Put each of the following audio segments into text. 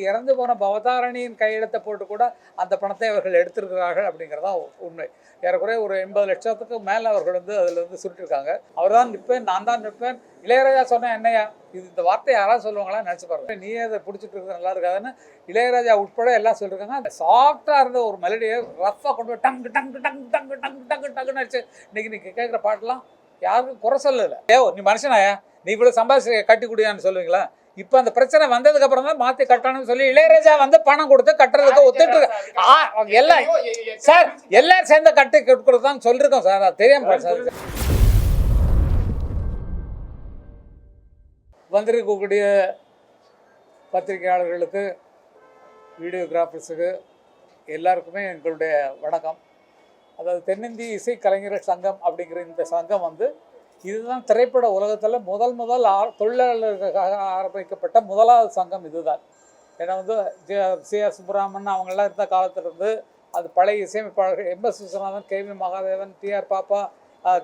இறந்து போன பவதாரணியின் கையெழுத்தை போட்டு கூட அந்த பணத்தை அவர்கள் எடுத்திருக்கிறார்கள் அப்படிங்கிறதா உண்மை. ஏறக்குறைய ஒரு 80 லட்சத்துக்கு மேலே அவர்கள் அதில் சுருட்டிருக்காங்க. அவர் தான் நிற்பேன், நான் தான் நிற்பேன். இளையராஜா சொன்ன என்னையா இந்த வார்த்தை யாராவது சொல்லுவாங்களா நினச்சி பாருங்க. நீயே அதை பிடிச்சிட்டு இருக்கிறது நல்லா இருக்காதுன்னு இளையராஜா உட்பட எல்லாம் சொல்லியிருக்காங்க. அந்த சாஃப்டாக இருந்த ஒரு மெலடியை ரஃபாக கொண்டு போய் டங்கு டங்கு டங்கு டங்கு டங்கு டங்கு டங்குன்னு அடிச்சு இன்னைக்கு நீங்கள் கேட்குற பாட்டெலாம் யாருக்கும் குறை சொல்லலை. நீ மனுஷனாயா, நீ இவ்வளோ சம்பாதிச்சு கட்டி குடியான்னு சொல்லுவீங்களா? இப்போ அந்த பிரச்சனை வந்ததுக்கு அப்புறம் தான் மாற்றி கட்டணும்னு சொல்லி இளையராஜா பணம் கொடுத்து கட்டுறதுக்கு ஒத்துட்டு எல்லாம் சார் எல்லாரும் சேர்ந்த கட்டி கொடுக்குறதுதான் சொல்லியிருக்கோம் சார். அது தெரியாம சார் வந்திருக்கக்கூடிய பத்திரிகையாளர்களுக்கு, வீடியோகிராஃபர்ஸுக்கு எல்லாருக்குமே எங்களுடைய வணக்கம். அதாவது தென்னிந்திய இசை கலைஞர்கள் சங்கம் அப்படிங்கிற இந்த சங்கம் இதுதான் திரைப்பட உலகத்தில் முதல் தொழிலாளர்களுக்காக ஆரம்பிக்கப்பட்ட முதலாவது சங்கம் இதுதான். ஏன்னா சி.ஆர். சுப்பராமன் அவங்கெல்லாம் இருந்த காலத்திலிருந்து அது பழைய இசையமைப்பாளர்கள் MS Viswanathan, KV Mahadevan, TR பாப்பா,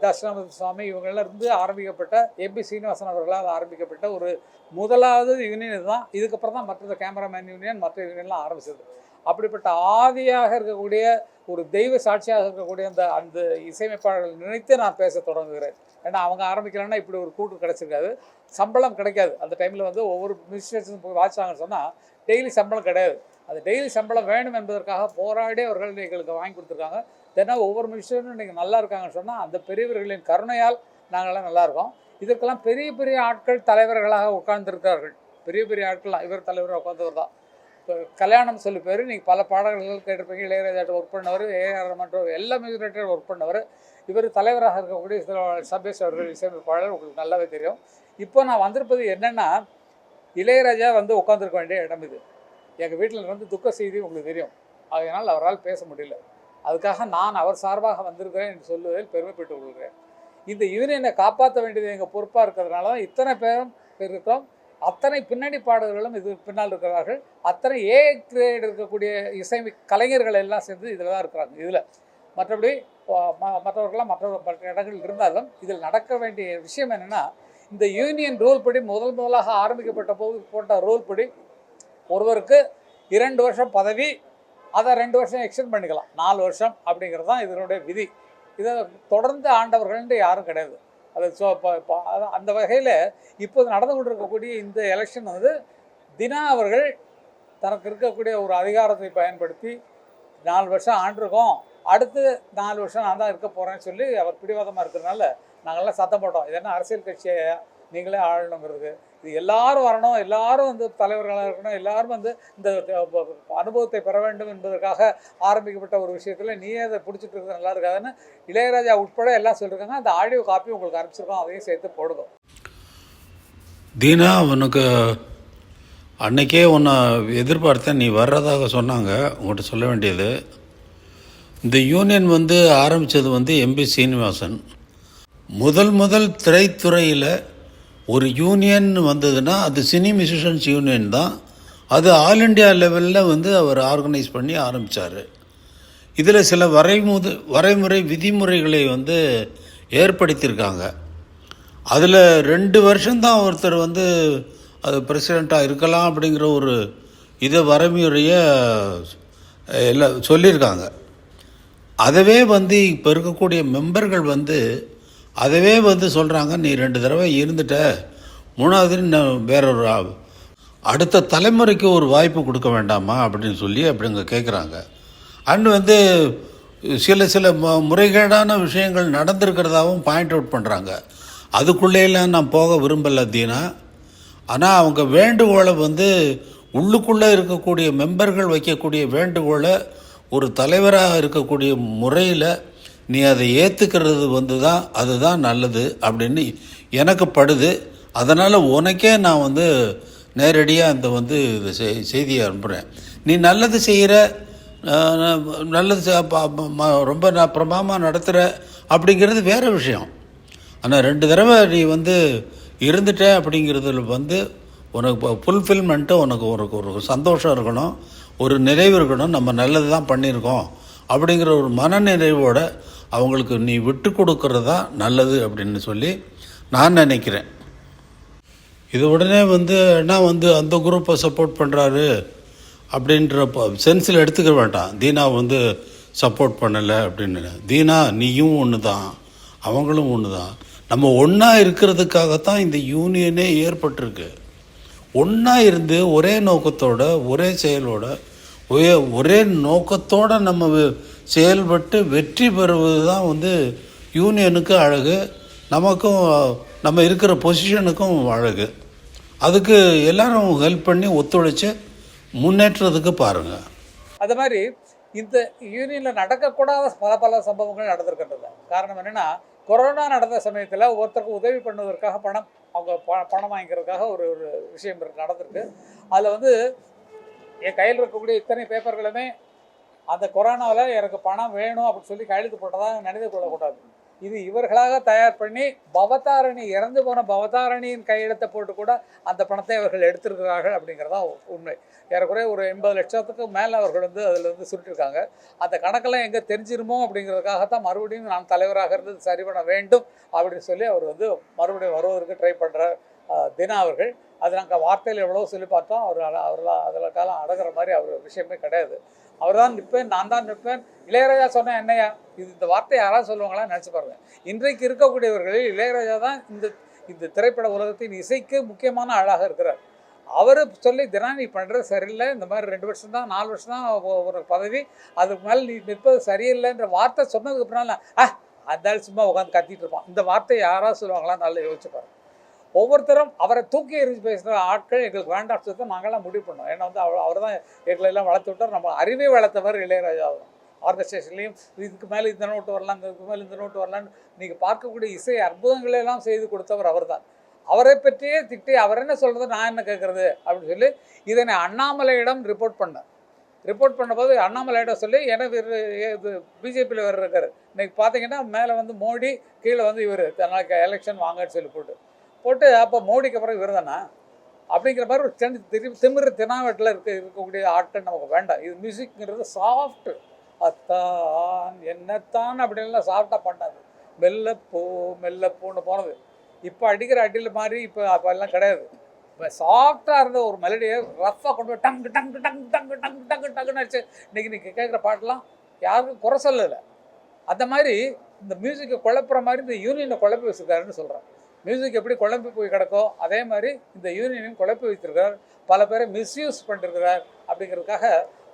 தட்சிணாமூர்த்தி சுவாமி இவங்கெல்லாம் இருந்து ஆரம்பிக்கப்பட்ட MP சீனிவாசன் அவர்களால் ஆரம்பிக்கப்பட்ட ஒரு முதலாவது யூனியன் இதுதான். இதுக்கப்புறம் தான் மற்ற கேமராமேன் யூனியன் மற்ற யூனியன்லாம் ஆரம்பிச்சது. அப்படிப்பட்ட ஆதியாக இருக்கக்கூடிய ஒரு தெய்வ சாட்சியாக இருக்கக்கூடிய அந்த இசையமைப்பாளர்கள் நினைத்து நான் பேச தொடங்குகிறேன். ஏன்னா அவங்க ஆரம்பிக்கலன்னா இப்படி ஒரு கூட்டு கிடச்சிருக்காது, சம்பளம் கிடைக்காது. அந்த டைமில் ஒவ்வொரு மினிஸ்ட்ரேஷன் போய் வாட்சாங்கன்னு சொன்னால் டெய்லி சம்பளம் கிடையாது. அது டெய்லி சம்பளம் வேணும் என்பதற்காக போராடி அவர்கள் எங்களுக்கு வாங்கி கொடுத்துருக்காங்க. தினம் ஒவ்வொரு மினிஸ்டரும் இன்றைக்கி நல்லா இருக்காங்கன்னு சொன்னால் அந்த பெரியவர்களின் கருணையால் நாங்கள்லாம் நல்லாயிருக்கோம். இதற்கெல்லாம் பெரிய பெரிய ஆட்கள் தலைவர்களாக உட்கார்ந்துருக்கார்கள். பெரிய பெரிய ஆட்கள்லாம் இவர் தலைவராக உட்கார்ந்தவர் தான். இப்போ கல்யாணம் சொல்லி பேர் நீங்கள் பல பாடல்கள் கேட்டிருப்பீங்க. இளையராஜாட்ட ஒர்க் பண்ணவர், A.R. ரஹ்மான் எல்லா மியூசிக் டைரக்டரும் ஒர்க் பண்ணவர். இவர் தலைவராக இருக்கக்கூடிய சபேஷ் அவர்கள் இசையமைப்பாளர் உங்களுக்கு நல்லாவே தெரியும். இப்போ நான் வந்திருப்பது என்னென்னா, இளையராஜா உட்காந்துருக்க வேண்டிய இடம் இது. எங்கள் வீட்டில் துக்க செய்தி உங்களுக்கு தெரியும். அதனால் அவரால் பேச முடியல. அதுக்காக நான் அவர் சார்பாக வந்திருக்கிறேன் என்று சொல்லுவதில் பெருமைப்பட்டு கொள்கிறேன். இந்த யூனியனை காப்பாற்ற வேண்டியது எங்கள் பொறுப்பாக இருக்கிறதுனால தான் இத்தனை பேரும் இருக்கோம். அத்தனை பின்னணி பாடல்களும் இது பின்னால் இருக்கிறார்கள். அத்தனை A கிரேட் இருக்கக்கூடிய இசை கலைஞர்கள் எல்லாம் சேர்ந்து இதில் தான் இருக்கிறாங்க. இதில் மற்றபடி மற்றவர்களாம் மற்ற இடங்கள் இருந்தாலும் இதில் நடக்க வேண்டிய விஷயம் என்னென்னா, இந்த யூனியன் ரூல் படி முதலாக ஆரம்பிக்கப்பட்ட போது போட்ட ரூல் படி ஒருவருக்கு 2 வருஷம் பதவி, அதை 2 வருஷம் எக்ஸ்டெண்ட் பண்ணிக்கலாம், 4 வருஷம் அப்படிங்கிறது தான் இதனுடைய விதி. இதை தொடர்ந்து ஆண்டவர்கள்ன்ட்டு யாரும் கிடையாது. அது அந்த வகையில் இப்போது நடந்து கொண்டிருக்கக்கூடிய இந்த எலெக்ஷன் தினா அவர்கள் தனக்கு இருக்கக்கூடிய ஒரு அதிகாரத்தை பயன்படுத்தி 4 வருஷம் ஆண்டிருக்கோம், அடுத்து 4 வருஷம் நான் தான் இருக்க போகிறேன்னு சொல்லி அவர் பிடிவாதமாக இருக்கிறதுனால நாங்கள்லாம் சத்தம் போட்டோம். இது என்ன அரசியல் கட்சியை நீங்களே ஆளணுங்கிறது, இது எல்லாரும் வரணும், எல்லாரும் தலைவர்களாக இருக்கணும், எல்லாரும் இந்த அனுபவத்தை பெற வேண்டும் என்பதற்காக ஆரம்பிக்கப்பட்ட ஒரு விஷயத்தில் நீயே அதை பிடிச்சிட்டு இருக்கிறது நல்லா இருக்காதுன்னு இளையராஜா உட்பட எல்லாம் சொல்லியிருக்காங்க. அந்த ஆடியோ காப்பி உங்களுக்கு அனுப்பிச்சிருக்கோம், அதையும் சேர்த்து போடுங்க. தீனா, உனக்கு அன்னைக்கே உன்னை எதிர்பார்த்தேன், நீ வர்றதாக சொன்னாங்க. உங்கள்கிட்ட சொல்ல வேண்டியது, இந்த யூனியன் ஆரம்பித்தது MP சீனிவாசன். முதல் திரைத்துறையில் ஒரு யூனியன் வந்ததுன்னா அது சினி மியூசிஷியன்ஸ் யூனியன் தான். அது ஆல் இண்டியா லெவலில் அவர் ஆர்கனைஸ் பண்ணி ஆரம்பித்தார். இதில் சில வரைமுறை விதிமுறைகளை ஏற்படுத்தியிருக்காங்க. அதில் 2 வருஷம்தான் ஒருத்தர் அது பிரசிடெண்ட்டாக இருக்கலாம் அப்படிங்கிற ஒரு வரைமுறையை எல்லாம் சொல்லியிருக்காங்க. அதவே இப்போ இருக்கக்கூடிய மெம்பர்கள் அதவே சொல்கிறாங்க, நீ 2 தடவை இருந்துட்ட, 3வது வேறொரு அடுத்த தலைமுறைக்கு ஒரு வாய்ப்பு கொடுக்க வேண்டாமா அப்படின்னு சொல்லி அப்படிங்க கேட்குறாங்க. அண்ட் சில முறைகேடான விஷயங்கள் நடந்திருக்கிறதாகவும் பாயிண்ட் அவுட் பண்ணுறாங்க. அதுக்குள்ளேயெல்லாம் நான் போக விரும்பலை தீனா. ஆனால் அவங்க வேண்டுகோளை உள்ளுக்குள்ளே இருக்கக்கூடிய மெம்பர்கள் வைக்கக்கூடிய வேண்டுகோளை ஒரு தலைவராக இருக்கக்கூடிய முறையில் நீ அதை ஏற்றுக்கிறது தான் அதுதான் நல்லது அப்படின்னு எனக்கு படுது. அதனால் உனக்கே நான் நேரடியாக அந்த செய்தியை அனுப்புகிறேன். நீ நல்லது செய்கிற, நல்லது ரொம்ப பிரமாதமாக நடத்துகிற அப்படிங்கிறது வேறு விஷயம். ஆனால் 2 தடவை நீ இருந்துட்ட அப்படிங்கிறதுல உனக்கு ஃபுல்ஃபில்மெண்ட்டு, உனக்கு ஒரு சந்தோஷம் இருக்கணும், ஒரு நிறைவு இருக்கணும். நம்ம நல்லது தான் பண்ணியிருக்கோம் அப்படிங்கிற ஒரு மனநிறைவோட அவங்களுக்கு நீ விட்டு கொடுக்கறது தான் நல்லது அப்படின்னு சொல்லி நான் நினைக்கிறேன். இது உடனே என்ன அந்த குரூப்பை சப்போர்ட் பண்ணுறாரு அப்படின்ற சென்ஸில் எடுத்துக்க வேண்டாம். தீனா வந்து சப்போர்ட் பண்ணலை அப்படின்னு. தீனா நீயும் ஒன்று தான், அவங்களும் ஒன்று தான். நம்ம ஒன்றா இருக்கிறதுக்காகத்தான் இந்த யூனியனே ஏற்பட்டிருக்கு. ஒன்றா இருந்து ஒரே நோக்கத்தோட, ஒரே செயலோட, ஒரே நோக்கத்தோடு நம்ம செயல்பட்டு வெற்றி பெறுவது தான் வந்து யூனியனுக்கு அழகு, நமக்கும் நம்ம இருக்கிற பொசிஷனுக்கும் அழகு. அதுக்கு எல்லாரும் ஹெல்ப் பண்ணி ஒத்துழைச்சு முன்னேற்றத்துக்கு பாருங்கள். அது மாதிரி இந்த யூனியனில் நடக்கக்கூடாத பல பல சம்பவங்கள் நடந்திருக்கின்றது. காரணம் என்னென்னா, கொரோனா நடந்த சமயத்தில் ஒருத்தருக்கு உதவி பண்ணுவதற்காக அவங்க பணம் வாங்கிக்கிறதுக்காக ஒரு ஒரு விஷயம் நடந்திருக்கு. அதில் வந்து என் கையில் இருக்கக்கூடிய இத்தனை பேப்பர்களுமே அந்த கொரோனாவில் எனக்கு பணம் வேணும் அப்படின்னு சொல்லி கையெழுத்து போட்டதாக நினைத்து கொள்ளக்கூடாது. இது இவர்களாக தயார் பண்ணி பவதாரணி, இறந்து போன பவதாரணியின் கையெழுத்தை போட்டு கூட அந்த பணத்தை அவர்கள் எடுத்திருக்கிறார்கள் அப்படிங்கிறதா உண்மை. ஏறக்குறைய ஒரு 80 லட்சத்துக்கு மேலே அவர்கள் வந்து அதில் வந்து சுருட்டிருக்காங்க. அந்த கணக்கெல்லாம் எங்கே தெரிஞ்சிருமோ அப்படிங்கிறதுக்காகத்தான் மறுபடியும் நான் தலைவராக இருந்து சரி பண்ண வேண்டும் அப்படின்னு சொல்லி அவர் வந்து மறுபடியும் வருவதற்கு ட்ரை பண்ணுறார் தினா அவர்கள். அது நாங்கள் வார்த்தையில் எவ்வளோ சொல்லி பார்த்தோம். அவர்களால் அதில் காலம் அடங்குற மாதிரி அவர் விஷயமே கிடையாது. அவர் தான் நிற்பேன், நான் தான் நிற்பேன். இளையராஜா சொன்ன என்னையா, இந்த வார்த்தை யாராவது சொல்லுவாங்களா நினச்சி பாருங்கள். இன்றைக்கு இருக்கக்கூடியவர்களில் இளையராஜா தான் இந்த திரைப்பட உலகத்தின் இசைக்கு முக்கியமான ஆளாக இருக்கிறார். அவர் சொல்லி தினா நீ பண்ணுறது சரியில்லை, இந்த மாதிரி 2 வருஷம் தான் 4 வருஷம் தான் ஒரு பதவி, அதுக்கு மேலே நீ நிற்பது சரியில்லைன்ற வார்த்தை சொன்னதுக்கு அப்புறம் அந்த சும்மா உட்காந்து கத்திட்டு இருப்பான். இந்த வார்த்தை யாராவது சொல்லுவாங்களா? நல்லா யோசிச்சு பாருங்க. ஒவ்வொருத்தரும் அவரை தூக்கி எறிஞ்சு பேசுகிற ஆட்கள் எங்களுக்கு வேண்டாம் சொல்லி நாங்கள்லாம் முடிவு பண்ணோம். ஏன்னா வந்து அவர் தான் எங்களெல்லாம் வளர்த்து விட்டார். நம்ம அறிவை வளர்த்தவர் இளையராஜா தான். ஆர்கஸ்ட்ரேஷன்லேயும் இதுக்கு மேலே இந்த நோட்டு வரலாம், இதுக்கு மேலே இந்த நோட்டு வரலான்னு நீங்கள் பார்க்கக்கூடிய இசை அற்புதங்களெல்லாம் செய்து கொடுத்தவர் அவர் தான். அவரை பற்றியே திட்டி அவர் என்ன சொல்கிறது, நான் என்ன கேட்குறது அப்படின்னு சொல்லி இதனை அண்ணாமலையிடம் ரிப்போர்ட் பண்ணும்போது அண்ணாமலையிடம் சொல்லி எனக்கு இது பிஜேபியில் வேறு இருக்கார். இன்றைக்கி பார்த்தீங்கன்னா மேலே வந்து மோடி, கீழே வந்து இவர் தனக்கு எலெக்ஷன் வாங்கன்னு சொல்லி போட்டு அப்போ மோடிக்கு அப்புறம் இவர் தானே அப்படிங்கிற மாதிரி ஒரு திமிரு தினாவட்டில் இருக்கக்கூடிய ஆட்கள் நமக்கு வேண்டாம். இது மியூசிக்ங்கிறது சாஃப்ட்டு, அத்தான் என்னத்தான் அப்படின்லாம் சாஃப்டாக பண்ணாது. மெல்லப்பூன்னு போனது. இப்போ அடிக்கிற அடியில் மாதிரி இப்போ எல்லாம் கிடையாது. இப்போ சாஃப்டாக இருந்த ஒரு மெலடியை ரஃப்பாக கொண்டு போய் டங்கு டங்கு டங்கு டங்கு டங்கு டங்கு டங்குன்னு அடிச்சு இன்றைக்கி நீங்கள் கேட்குற பாட்டெலாம் யாருக்கும் குறை சொல்லலை. அந்த மாதிரி இந்த மியூசிக்கை குழப்புற மாதிரி இந்த யூனியனை குழப்பி வச்சுருக்காருன்னு சொல்கிறேன். மியூசிக் எப்படி குழம்பி போய் கிடக்கோ அதே மாதிரி இந்த யூனியனையும் குழப்பி வைத்திருக்கிறார். பல பேரை மிஸ்யூஸ் பண்ணிருக்கிறார். அப்படிங்கிறதுக்காக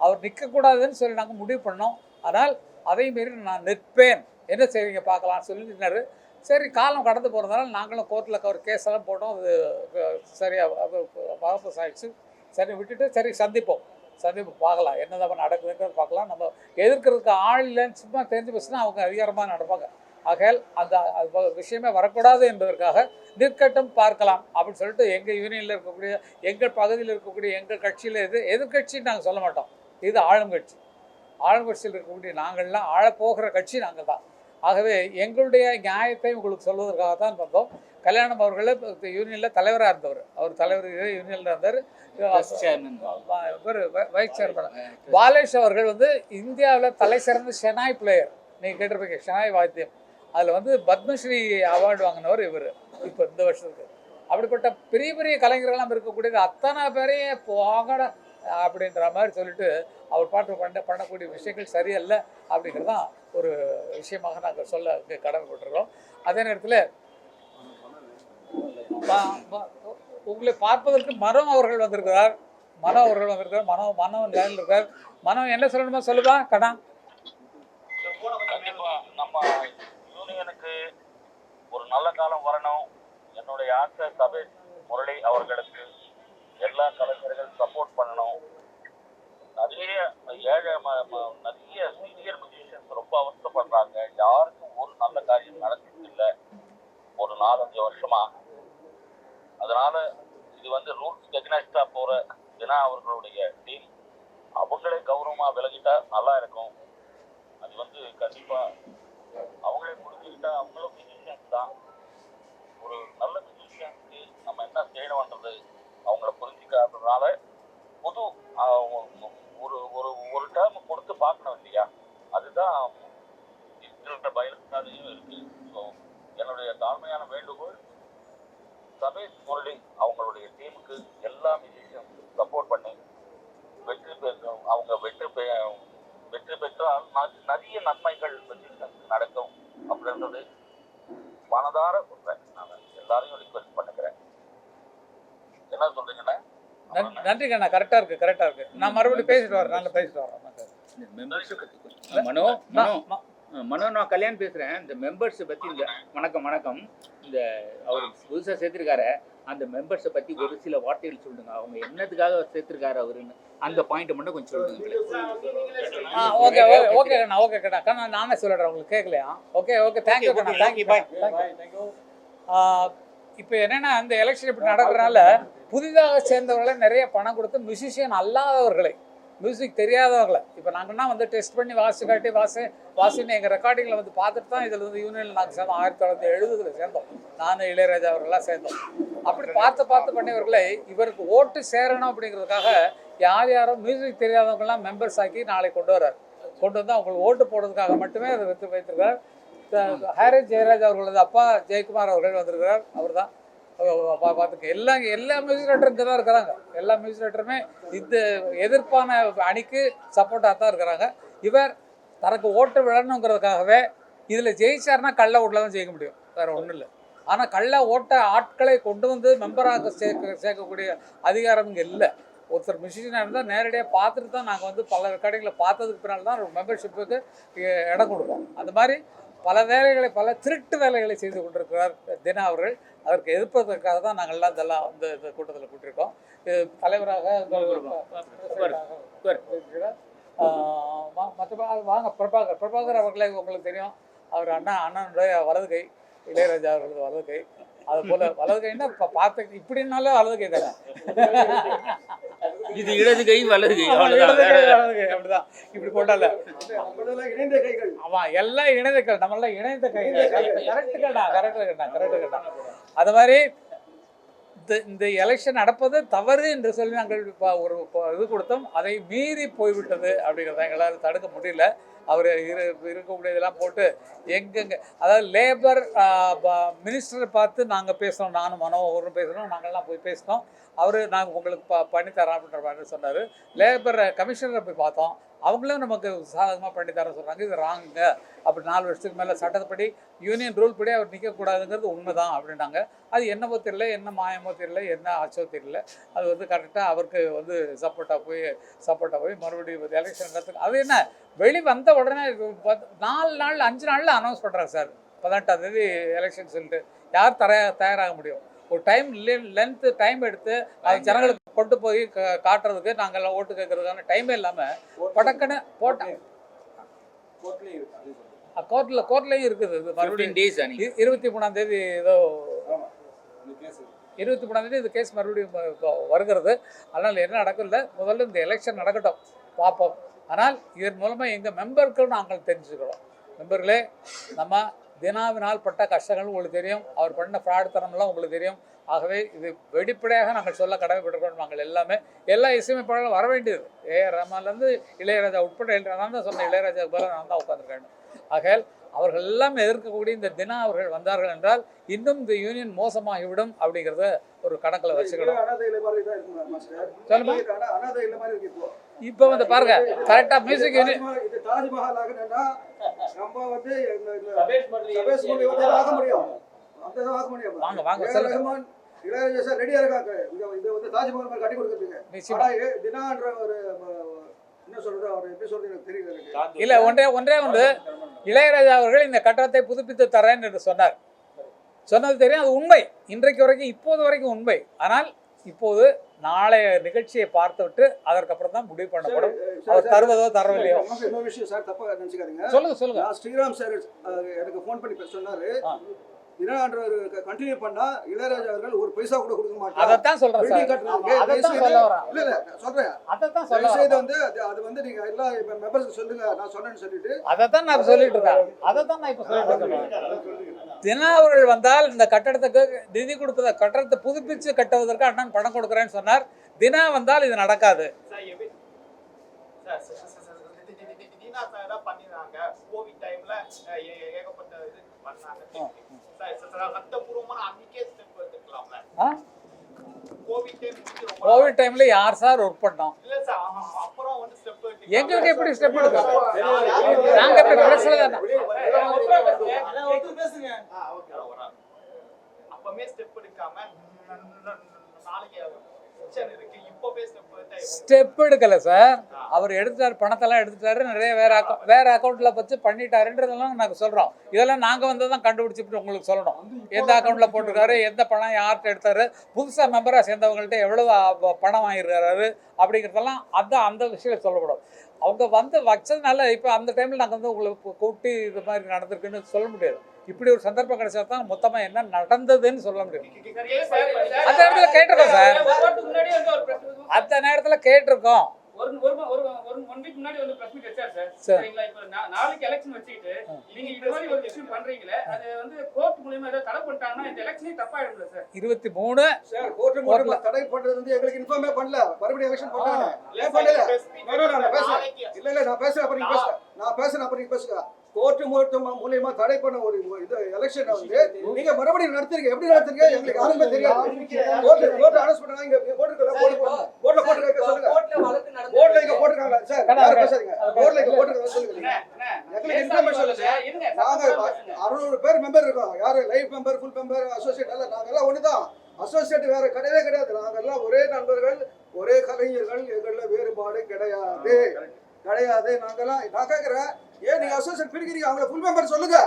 அவர் நிற்கக்கூடாதுன்னு சொல்லி நாங்கள் முடிவு பண்ணோம். ஆனால் அதை மீறி நான் நிற்பேன், என்ன செய்வீங்க பார்க்கலான்னு சொல்லிட்டுனாரு. சரி, காலம் கடந்து போகிறதுனால நாங்களும் கோர்ட்டில் ஒரு கேஸெல்லாம் போட்டோம். அது சரியாக வாபஸ் ஆகிடுச்சு. சரி விட்டுட்டு சரி சந்திப்போம் பார்க்கலாம் என்னதான் நடக்குதுங்கிறது பார்க்கலாம். நம்ம எதிர்க்கிறதுக்கு ஆள் இல்லைன்னு சும்மா தெரிஞ்சு பேசுனா அவங்க அதிகாரமாக நடப்பாங்க. ஆகையால் அந்த விஷயமே வரக்கூடாது என்பதற்காக நிற்கட்டும் பார்க்கலாம் அப்படின்னு சொல்லிட்டு எங்கள் யூனியனில் இருக்கக்கூடிய, எங்கள் பகுதியில் இருக்கக்கூடிய, எங்கள் கட்சியில் எதிர்கட்சின்னு நாங்கள் சொல்ல மாட்டோம். இது ஆளுங்கட்சியில் இருக்கக்கூடிய நாங்கள்லாம் ஆழப்போகிற கட்சி நாங்கள் தான். ஆகவே எங்களுடைய நியாயத்தை உங்களுக்கு சொல்வதற்காக தான் வந்தோம். கல்யாணம் அவர்களே யூனியனில் தலைவராக இருந்தவர். அவர் தலைவர் யூனியனில் இருந்தார். வைஸ் சேர்மன் பாலேஷ் அவர்கள் வந்து இந்தியாவில் தலை சிறந்த ஷெனாய் பிளேயர். நீங்கள் கேட்டிருப்பீங்க ஷெனாய் வாத்தியம். அதில் வந்து பத்மஸ்ரீ அவார்டு வாங்கினவர் இவர் இப்போ இந்த வருஷத்துக்கு. அப்படிப்பட்ட பெரிய பெரிய கலைஞர்கள்லாம் இருக்கக்கூடியது அத்தனை பேரையே போகட அப்படின்ற மாதிரி சொல்லிட்டு அவர் பாட்டு பண்ணக்கூடிய விஷயங்கள் சரியல்ல அப்படிங்கிறது தான் ஒரு விஷயமாக நாங்கள் சொல்ல கடமைப்பட்டிருக்கோம். அதே நேரத்தில் உங்களை பார்ப்பதற்கு மனம் அவர்கள் வந்திருக்கிறார். மனம் லைனில் இருக்கார். மனம் என்ன சொல்லணுமோ சொல்லுவா கடா. நம்ம யூனியனுக்கு ஒரு நல்ல காலம் வரணும். என்னுடைய ஆசை சபேஷ் முரளி அவர்களுக்கு எல்லா கலைஞர்கள் சப்போர்ட் பண்ணணும். நிறைய நிறைய சீனியர் மியூசிஷியன்ஸ் ரொம்ப அவசரப்படுறாங்க. யாருக்கும் ஒரு நல்ல காரியம் நடக்குது இல்லை ஒரு 4-5 வருஷமா. அதனால இது வந்து ரூல்ஸ் எக்னஸ்டா போற தினா அவர்களுடைய டீம் அவங்களே கௌரவமா விலகிட்டா நல்லா இருக்கும். அது வந்து கண்டிப்பா அவங்களே புரிஞ்சுக்கிட்டா அவங்களும் மியூசிஷியன்ஸ் தான். ஒரு நல்ல மியூசிஷியன்ஸ்க்கு நம்ம என்ன செய்யணும்ன்றது அவங்கள புரிஞ்சுக்காததுனால புது ஒரு ஒரு ஒரு டேர்ம் கொடுத்து பார்க்கணும் இல்லையா? அதுதான் பயனும் இருக்கு. ஸோ என்னுடைய தாழ்மையான வேண்டுகோள், சபேஷ் முரளி அவங்களுடைய டீமுக்கு எல்லா மியூசிஷியன்ஸ் சப்போர்ட் பண்ணி அவங்க வெற்றி பெற்றால் நிறைய நன்மைகள் நடக்கும் அப்படின்றது மனதார சொல்றேன். நான் எல்லாரையும் ரிக்வெஸ்ட் பண்ணுகிறேன். என்ன சொல்றீங்கண்ணா? நன்றிங்க அண்ணா. கரெக்டாக இருக்கு. நான் மறுபடியும் பேசிட்டு வரேன். நல்லா பேசிட்டு வரேன். மனோ நான் கல்யாணம் பேசுகிறேன். இந்த மெம்பர்ஸை பற்றி இந்த வணக்கம் இந்த அவர் புதுசாக சேர்த்துருக்காரு அந்த மெம்பர்ஸை பற்றி ஒரு சில வார்த்தைகள் சொல்லுங்க. அவங்க என்னத்துக்காக சேர்த்துருக்காரு அவருன்னு அந்த பாயிண்ட்டை மட்டும் கொஞ்சம் சொல்லுங்க. ஓகேண்ணா. நானே சொல்லிடுறேன், உங்களுக்கு கேட்கலையா? Okay thank you bye. இப்போ என்னென்னா அந்த எலெக்ஷன் இப்படி நடக்கிறனால புதிதாக சேர்ந்தவர்களை நிறைய பணம் கொடுத்து மியூசிஷியன் அல்லாதவர்களை, மியூசிக் தெரியாதவர்களை இப்போ நாங்கள்னா வந்து டெஸ்ட் பண்ணி வாசின்னு எங்கள் ரெக்கார்டிங்கில் வந்து பார்த்துட்டு தான் இதில் வந்து யூனியனில் நாங்கள் சேர்ந்தோம். 1970 சேர்ந்தோம். நானும் இளையராஜா அவர்கள்லாம் சேர்ந்தோம். அப்படி பார்த்து பண்ணியவர்களை இவருக்கு ஓட்டு சேரணும் அப்படிங்கிறதுக்காக யாரோ மியூசிக் தெரியாதவங்களாம் மெம்பர்ஸ் ஆக்கி நாளை கொண்டு வந்து அவங்களுக்கு ஓட்டு போடுறதுக்காக மட்டுமே அதை வைத்திருக்கிறார். ஹாரிஸ் ஜெயராஜ் அவர்களது அப்பா ஜெயக்குமார் அவர்கள் வந்திருக்கிறார். அவர் தான் பார்த்துக்க எல்லா மியூசிக் ரைட்டரும் இங்கே தான் இருக்கிறாங்க. எல்லா மியூசிக் ரைட்டருமே இந்த எதிர்ப்பான அணிக்கு சப்போர்ட்டாக தான் இருக்கிறாங்க. இவர் தனக்கு ஓட்டு விழணுங்கிறதுக்காகவே இதில் ஜெயிச்சார்னா கள்ள ஓட்டில் தான் ஜெயிக்க முடியும், வேறு ஒன்றும் இல்லை. ஆனால் கள்ள ஓட்ட ஆட்களை கொண்டு வந்து மெம்பராக சேர்க்கக்கூடிய அதிகாரம் இங்கே இல்லை. ஒருத்தர் மியூசிஷியனாக இருந்தால் நேரடியாக பார்த்துட்டு தான் நாங்கள் வந்து பல ரெக்கார்டிங்களை பார்த்ததுக்கு பின்னால் தான் மெம்பர்ஷிப்புக்கு இடம் கொடுப்போம். அந்த மாதிரி பல திருட்டு வேலைகளை செய்து கொண்டிருக்கிறார் தினா அவர்கள். அதற்கு எதிர்ப்பதற்காக தான் நாங்கள்லாம் இதெல்லாம் இந்த கூட்டத்தில் கூட்டியிருக்கோம். தலைவராக மற்றபடி வாங்க பிரபாகர் அவர்களே உங்களுக்கு தெரியும். அவர் அண்ணனுடைய வலது கை, இளையராஜா அவர்களது வலது கை. அது போல வலது கைன்னா இப்போ பார்த்து இப்படின்னாலும் வலது கை தானே, இது இடது கை வலது கை அப்படிதான். இப்படி போட்டால ஆமாம் எல்லாம் இணைந்த கை, நம்மளாம் இணைந்த கை. கரெக்டு. அது மாதிரி இந்த எலெக்ஷன் நடப்பது தவறு என்று சொல்லி நாங்கள் ஒரு இது கொடுத்தோம். அதை மீறி போய்விட்டது அப்படிங்கிறத எங்களால் தடுக்க முடியல. அவர் இருக்கக்கூடிய இதெல்லாம் போட்டு எங்கெங்கே, அதாவது லேபர் மினிஸ்டரை பார்த்து நாங்கள் பேசுகிறோம், நானும் மனோகரும் பேசுகிறோம், நாங்கள்லாம் போய் பேசினோம். அவர் நாங்கள் உங்களுக்கு பண்ணித்தரோம் அப்படின்ற மாதிரி சொன்னார். லேபர் கமிஷனரை போய் பார்த்தோம், அவங்களும் நமக்கு சாதகமாக பண்ணித்தரோம் சொல்கிறாங்க. இது ராங்குங்க, அப்படி 4 வருஷத்துக்கு மேலே சட்டப்படி யூனியன் ரூல் படி அவர் நிற்கக்கூடாதுங்கிறது உண்மைதான் அப்படின்னாங்க. அது என்னமோ தெரியல, என்ன மாயமோ தெரியல, என்ன ஆச்சோ தெரியல. அது வந்து கரெக்டாக அவருக்கு வந்து சப்போர்ட்டாக போய் மறுபடியும் எலெக்ஷன் நடத்துக்கு அது என்ன வெளி வந்த உடனே 4 நாள் 5 நாளில் அனௌன்ஸ் பண்ணுறாங்க சார். 18ஆம் தேதி எலெக்ஷன் சொல்லிட்டு யார் தயாராக முடியும்? ஒரு டைம் எடுத்து அது ஜனங்களுக்கு கொண்டு போய் காட்டுறதுக்கு நாங்கள் ஓட்டு கேட்கறதுக்கான டைமே இல்லாமல் படக்குன்னு போட்டாங்க. கோர்ட்லேயும் இருக்குது. மறுபடியும் 23ஆம் தேதி ஏதோ 23ஆம் தேதி இந்த கேஸ் மறுபடியும் வருகிறது. அதனால் என்ன நடக்கல, முதல்ல இந்த எலெக்ஷன் நடக்கட்டும் பார்ப்போம். ஆனால் இதன் மூலமாக எங்கள் மெம்பர்கள் நாங்கள் தெரிஞ்சுக்கிறோம். மெம்பர்களே, நம்ம தினாவினால் பட்ட கஷ்டங்கள் உங்களுக்கு தெரியும், அவர் பண்ண ஃப்ராட் தரம்லாம் உங்களுக்கு தெரியும். ஆகவே இது வெளிப்படையாக நாங்கள் சொல்ல கடமைப்பட்டிருக்கோம். நாங்கள் எல்லா இசையமைப்பாளர்களும் வர வேண்டியது. ஏஆர் ரஹ்மான்லேருந்து இளையராஜா உட்பட நான் தான் சொன்னேன், இளையராஜாவுக்கு பதிலாக நான் தான் உட்காந்துருக்கேன். ஆகையால் அவர்கள் எல்லாம் எதிர்க்கக்கூடிய இந்த தினா அவர்கள் வந்தார்கள் என்றால் இன்னும் இந்த யூனியன் மோசமாகிவிடும் அப்படிங்கிறத ஒரு கணக்கில் வச்சுக்கணும். இப்போ வந்து பாருங்க, கரெக்டாக மியூசிக் யூனியன் வாங்க வாங்க சொல்லுங்க. இல்ல ஒன்றே ஒன்று, இளையராஜா அவர்கள் இந்த கட்டடத்தை புதுப்பித்து தரேன் என்று சொன்னது தெரியும். அது உண்மை, இன்றைக்கு வரைக்கும் இப்போது வரைக்கும் உண்மை. ஆனால் இப்போது நாளைய நிகழ்ச்சியை பார்த்துவிட்டு அதற்கப்புறம் தான் முடிவு பண்ணப்படும். அவர் தருவதோ தரவில்லையோ. இன்னொரு விஷயம் சார், தப்பா நினைச்சுக்காதீங்க. சொல்லுங்க. ஸ்ரீராம் சார் எனக்கு ஃபோன் பண்ணி சொன்னாரு, கண்டினியூ பண்ணா இளையராஜா அவர்கள் ஒரு பைசா கூட கொடுக்க மாட்டாங்க. அதைத்தான் சொல்றேன் சார். அது வந்து நீங்க எல்லா மெம்பர்ஸ்க்கு சொல்லுங்க, நான் சொன்னேன்னு சொல்லிட்டு அதைத்தான் நான் சொல்லிட்டு இருக்கேன். தினா அவர்கள் வந்தால் இந்த கட்டடத்துக்கு நிதி கொடுப்பத, கட்டடத்தை புதுப்பிச்சு கட்டுவதற்கு அண்ணன் பணம் கொடுக்குறேன்னு சொன்னார். தினா வந்தால் இது நடக்காது. கோவிட் டைம்ல யார் சார் ஒர்க் பண்ணோம்? எங்களுக்கு எப்படி ஸ்டெப் எடுக்கும்? நாங்க எப்படி பிரச்சனை தானே. அப்பமே ஸ்டெப் எடுக்காம நாளைக்கு செக்ஷன் இருக்கு இப்பவே ஸ்டெப் எடுக்கல சார். அவர் எடுத்துட்டாரு, பணத்தெல்லாம் எடுத்துட்டாரு, நிறைய வேற அக்கௌண்ட்ல வச்சு பண்ணிட்டாருன்றதெல்லாம் நாங்கள் சொல்றோம். இதெல்லாம் நாங்க வந்து தான் கண்டுபிடிச்சிட்டு உங்களுக்கு சொல்லணும். எந்த அக்கௌண்ட்ல போட்டிருக்காரு, எந்த பணம் யார்கிட்ட எடுத்தாரு, புதுசா மெம்பரா சேர்ந்தவங்கள்ட்ட எவ்வளவு பணம் வாங்கியிருக்காரு அப்படிங்கிறதெல்லாம் அந்த விஷயம் சொல்லப்படும். அவங்க வந்து வச்சதுனால இப்போ அந்த டைமில் நாங்கள் வந்து உங்களுக்கு கூட்டி இது மாதிரி நடந்திருக்குன்னு சொல்ல முடியாது. இப்படி ஒரு சந்தர்ப்பம் கிடைச்சா தான் மொத்தமாக என்ன நடந்ததுன்னு சொல்ல முடியும். அந்த நேரத்தில் கேட்டிருக்கோம் சார், அந்த நேரத்தில் கேட்டிருக்கோம். ஒரு ஒன் வீக் முன்னாடி வந்து பிரஸ் மீட் வச்சார் சார். சரிங்களா, இப்போ நாளைக்கு எலெக்ஷன் வச்சுக்கிட்டு நீங்க இந்த மாதிரி ஒரு விஷயம் பண்றீங்களே, அது வந்து கோர்ட் மூலமா ஏதாவது தடை பண்ணிட்டாங்கன்னா இந்த எலெக்ஷனே தப்பாயிடும்ல சார். 23 சார் கோர்ட் மூலமா தடை பண்றது வந்து எங்களுக்கு இன்ஃபார்மே பண்ணல. மறுபடியும் எலெக்ஷன் பண்றாங்க. ஏன் பண்ணல? நான் பேசுறேன். இல்ல நான் பேசுறேன், அப்புறம் நீங்க பேசுங்க. நான் பேசுறேன், அப்புறம் நீங்க பேசுங்க. கோர்ட் மூலமா தடை பண்ண ஒரு இது எலெக்ஷன் வந்து நீங்க மறுபடியும் நடத்துறீங்க. எப்படி நடத்துறீங்க எங்களுக்கு யாருமே தெரியாது. கோர்ட் அனௌன்ஸ் பண்ணாங்க. இங்க கோர்ட்ல போட்டுருக்க சொல்லுங்க. கோர்ட்ல இங்க போட்டுருக்காங்க சார். யாரும் பேசாதீங்க. கோர்ட்ல இங்க போட்டுருக்காங்க சொல்லுங்க. எங்களுக்கு இன்ஃபர்மேஷன் இல்ல சார். நாங்க 600 பேர் மெம்பர் இருக்கோம். யாரு life member, full member, associate எல்லாம் நாங்க எல்லாம் ஒண்ணுதான். அசோசியேட் வேற கிடையவே கிடையாது. நாங்க எல்லாம் ஒரே நண்பர்கள், ஒரே கலைஞர்கள். எங்கள வேறுபாடு கிடையாது. நாங்கெல்லாம் நான் கேக்குறேன், ஏன் நீங்க அசோசியேட் பிரிக்கிறீங்க? அவங்கள ஃபுல் மெம்பர் சொல்லுங்க.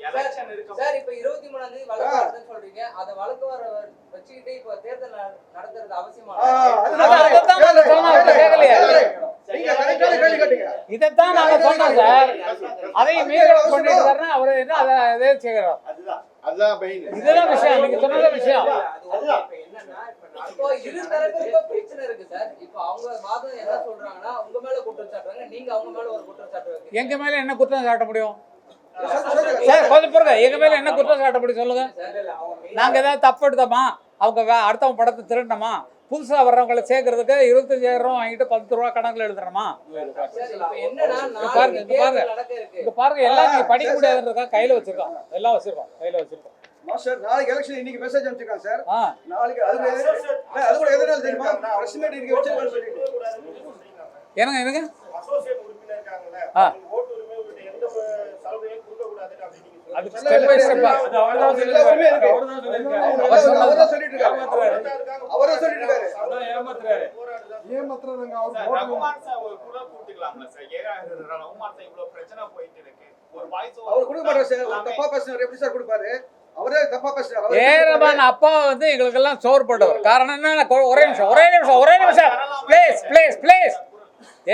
எலெக்ஷன் இருக்கு சார். இப்ப 23ஆம் தேதி வழக்கு வருதுன்னு சொல்றீங்க. அத வழக்கு வர வச்சுக்கிட்டு இப்ப தேர்தல் நடத்துறது அவசியமா? இதைத்தான் நாங்க சொன்னோம் சார். அதையும் மீறி பண்ணிட்டு அவரு என்ன அதே செய்யறோம். இதுதான் விஷயம். நீங்க சொன்னத விஷயம். என்னன்னா இப்போ இரு தரப்புக்கும் பிரச்சனை இருக்கு சார். இப்போ அவங்க வாதம் என்ன சொல்றாங்கன்னா உங்க மேல குற்றம் சாட்டுறாங்க, நீங்க அவங்க மேல ஒரு குற்றம் சாட்டுறீங்க. எங்க மேல என்ன குற்றம் சாட்ட முடியும் சார்? கொஞ்சம் பொறுங்க. எங்க மேல என்ன குற்றம் சாட்ட முடியும் சொல்லுங்க. நாங்க ஏதாவது தப்பு எடுத்தோமா? அவங்க அடுத்தவங்க படத்தை திருடணுமா? புதுசா வர்றவங்களை சேர்க்கறதுக்கு 25,000 வாங்கிட்டு 10 ரூபா கணக்குல எழுதுறோமா? பாருங்க, எல்லாம் நீங்க படிக்க முடியாதுன்றதுக்காக கையில வச்சிருக்கோம். எல்லாம் வச்சிருக்கோம், கையில வச்சிருக்கோம். மாஸ்டர் நாளைக்கு எலெக்ஷன் இன்னைக்கு மெசேஜ் அனுப்பிச்சிருக்காங்க சார். நாளைக்கு அது கூட எதனால தெரியுமா? பிரஸ் மீட் இன்னைக்கு வச்சிருக்காங்க சொல்லிட்டு. என்னங்க அசோசியேட் உறுப்பினர் இருக்காங்கல, ஓட்டு உரிமை உள்ள எந்த சலுகையும் கொடுக்க கூடாது அப்படின்னு அது ஸ்டெப் பை ஸ்டெப் அவர்தான் சொல்லிட்டு இருக்காரு. அதான் ஏமாத்துறாரு. அவர் ரகுமான் சார் ஒரு குரல் கூட்டிக்கலாம்ல சார். ரகுமான் சார் இவ்வளவு பிரச்சனை போயிட்டு இருக்கு. ஒரு வாய்ஸ் அவர் கொடுக்க மாட்டாரு சார். ஒரு தப்பா பேசுறாரு. எப்படி சார் கொடுப்பாரு? அவரே தப்பா பேசுறாரு. ஏரமான் அப்பா வந்து எங்களுக்கு எல்லாம் சோறு போட்டவர். காரணம் என்ன? ஒரே நிமிஷம் ப்ளீஸ்.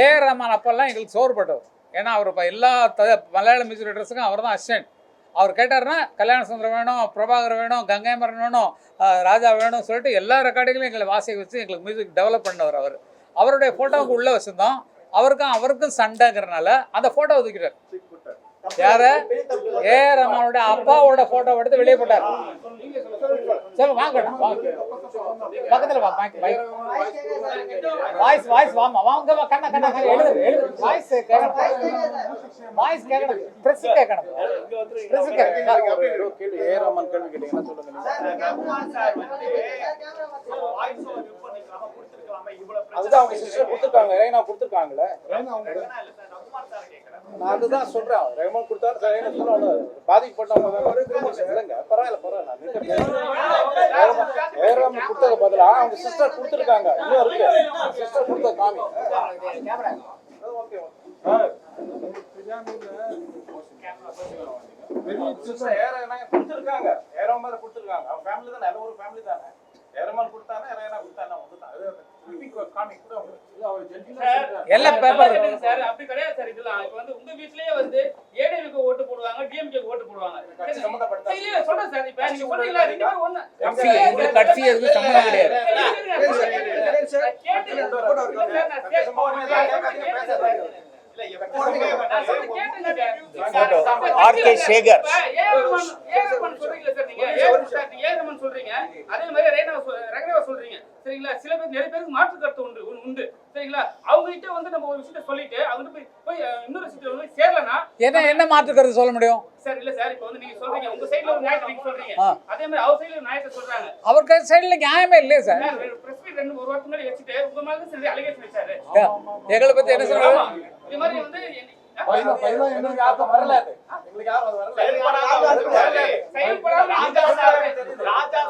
ஏரமான் அப்பெல்லாம் எங்களுக்கு சோறு போட்டவர். ஏன்னா அவர் இப்போ எல்லா மலையாள மியூசிக் டைரக்டர்ஸுக்கும் அவர் தான் அசிஸ்டன்ட். அவர் கேட்டார்னா கல்யாண சுந்தரம் வேணும், பிரபாகர் வேணும், கங்கைமரன் வேணும், ராஜா வேணும் சொல்லிட்டு எல்லா ரெக்கார்டிங்லையும் எங்களை வாசிக்க வச்சு எங்களுக்கு மியூசிக் டெவலப் பண்ணவர். அவருடைய ஃபோட்டோவுக்கு உள்ளே வச்சுருந்தோம். அவருக்கும் சண்டைங்கிறனால அந்த ஃபோட்டோ ஒதுக்கிட்டார். யாரு? ரமனுடைய அப்பாவோட போட்டோ எடுத்து வெளியே போட்டார். சரி வாங்க பக்கத்துல வா. வாய்ஸ் வாங்க கண்ணா எழுது. வாய்ஸ் கேட்கணும். பிரஸ் கேட்கணும். ரகுமான் சார் வந்து வாய்ஸ் பண்ணிக்கலாமா கொடுத்துருக்கலாமா? இவ்வளவு அதுதான் அவங்க சிஸ்டர் கொடுத்துருக்காங்க. ரேனா கொடுத்துருக்காங்களே. நான் அதுதான் சொல்றேன். ரகுமான் கொடுத்தாரு சார். என்ன சொல்ல பாதிக்கப்பட்டவங்க இல்லைங்க. பரவாயில்ல. ரகுமான் கொடுத்தது பதிலா அவங்க சிஸ்டர் கொடுத்துருக்காங்க. இன்னும் இருக்கு. சிஸ்டர் கொடுத்த காமி. கொடுத்துருக்காங்க. ஏரோம் மேல கொடுத்துருக்காங்க. அவங்க ஃபேமிலி தானே. எல்லா ஒரு ஃபேமிலி தானே. ஏரமான் கொடுத்தானே ரேனா கொடுத்தானே ஒண்ணுதான். அது காமி கூட எல்லா பேப்பர் சார் அப்படி கிடையாது சார். இதெல்லாம் இப்போ வந்து உங்க வீட்லயே வந்து ஏடிஎம்கே ஓட்டு போடுவாங்க, டிஎம்கே ஓட்டு போடுவாங்க. இல்ல சொல்றேன் சார். இப்போ நீங்க சொல்றீங்களா ரெண்டு பேரும் ஒண்ணு. உங்களுக்கு கட்சி எதுக்கு சம்பந்தம் கிடையாது. ஆர்கே சேகர் சொல்றீங்க. அதே மாதிரி ரேகரேவா சொல்றீங்க. சரிங்களா? சில பேர் நிறைய பேருக்கு மாற்று கருத்து உண்டு. சரிங்களா? அவங்க கிட்ட வந்து நம்ம ஒரு விஷயத்தை சொல்லிட்டு அவங்க போய் இன்னொரு விஷயத்துல வந்து சேரலனா என்ன மாற்று கருத்து சொல்ல முடியும் சார்? இல்ல சார், இப்போ வந்து நீங்க சொல்றீங்க உங்க சைடுல ஒரு நியாயத்தை நீங்க சொல்றீங்க. அதே மாதிரி அவர் சைடுல நியாயத்தை சொல்றாங்க. அவர் சைடுல நியாயமே இல்லையே சார். பிரஸ் மீட் 2 ஒரு வாரத்துக்கு முன்னாடி வச்சுட்டு உங்க மேல சரி அலிகேஷன் வச்சாரு. எங்களை பத்தி என்ன சொல்றாங்க? இது மாதிரி வந்து எங்களுக்கு யாரும் வரல அது. எங்களுக்கு யாரும் அது வரல. செயல்படாம ராஜா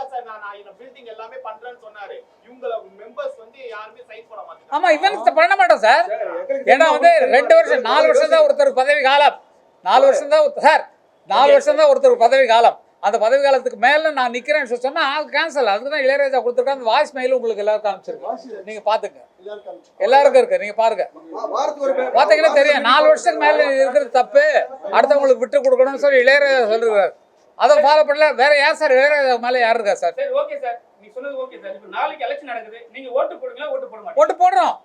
சார் நான் இந்த பில்டிங் எல்லாமே பண்றேன்னு சொன்னாரு. இவங்க மெம்பர்ஸ் வந்து யாருமே சைன் போட மாட்டாங்க. ஆமா இவன் பண்ண மாட்டோம் சார். ஏன்னா வந்து 2 வருஷம் 4 வருஷம் தான் ஒருத்தர் பதவி காலம். 4 வருஷம் தான் சார் 4 வருஷம் தான் ஒருத்தர் பதவி காலம். அந்த பதவி காலத்துக்கு மேல நான் நிக்கிறேன்னு சொன்னா அது கேன்சல். அதுக்கு தான் இளையராஜா கொடுத்துருக்கேன். அந்த வாய்ஸ் மெயில் உங்களுக்கு எல்லாருக்கும் அனுப்பிச்சிருக்கேன். நீங்க பாத்துங்க, எல்லாருக்கும் இருக்கு, நீங்க பாருங்க. பாத்தீங்கன்னா தெரியும் 4 வருஷத்துக்கு மேல இருக்கிறது தப்பு, அடுத்தவங்களுக்கு விட்டு கொடுக்கணும்னு சொல்லி இளையராஜா சொல்லிருக்காரு. அதை ஃபாலோ பண்ணல. வேற யார் சார் இளையராஜா மேல யாரு இருக்கா சார்? சரி ஓகே சார், நீங்க சொன்னது ஓகே சார். இப்போ நாளைக்கு எலெக்ஷன் நடக்குது, நீங்க ஓட்டு போடுவீங்களா ஓட்டு போட மாட்டீங்களா? ஓட்டு போடுறோம்.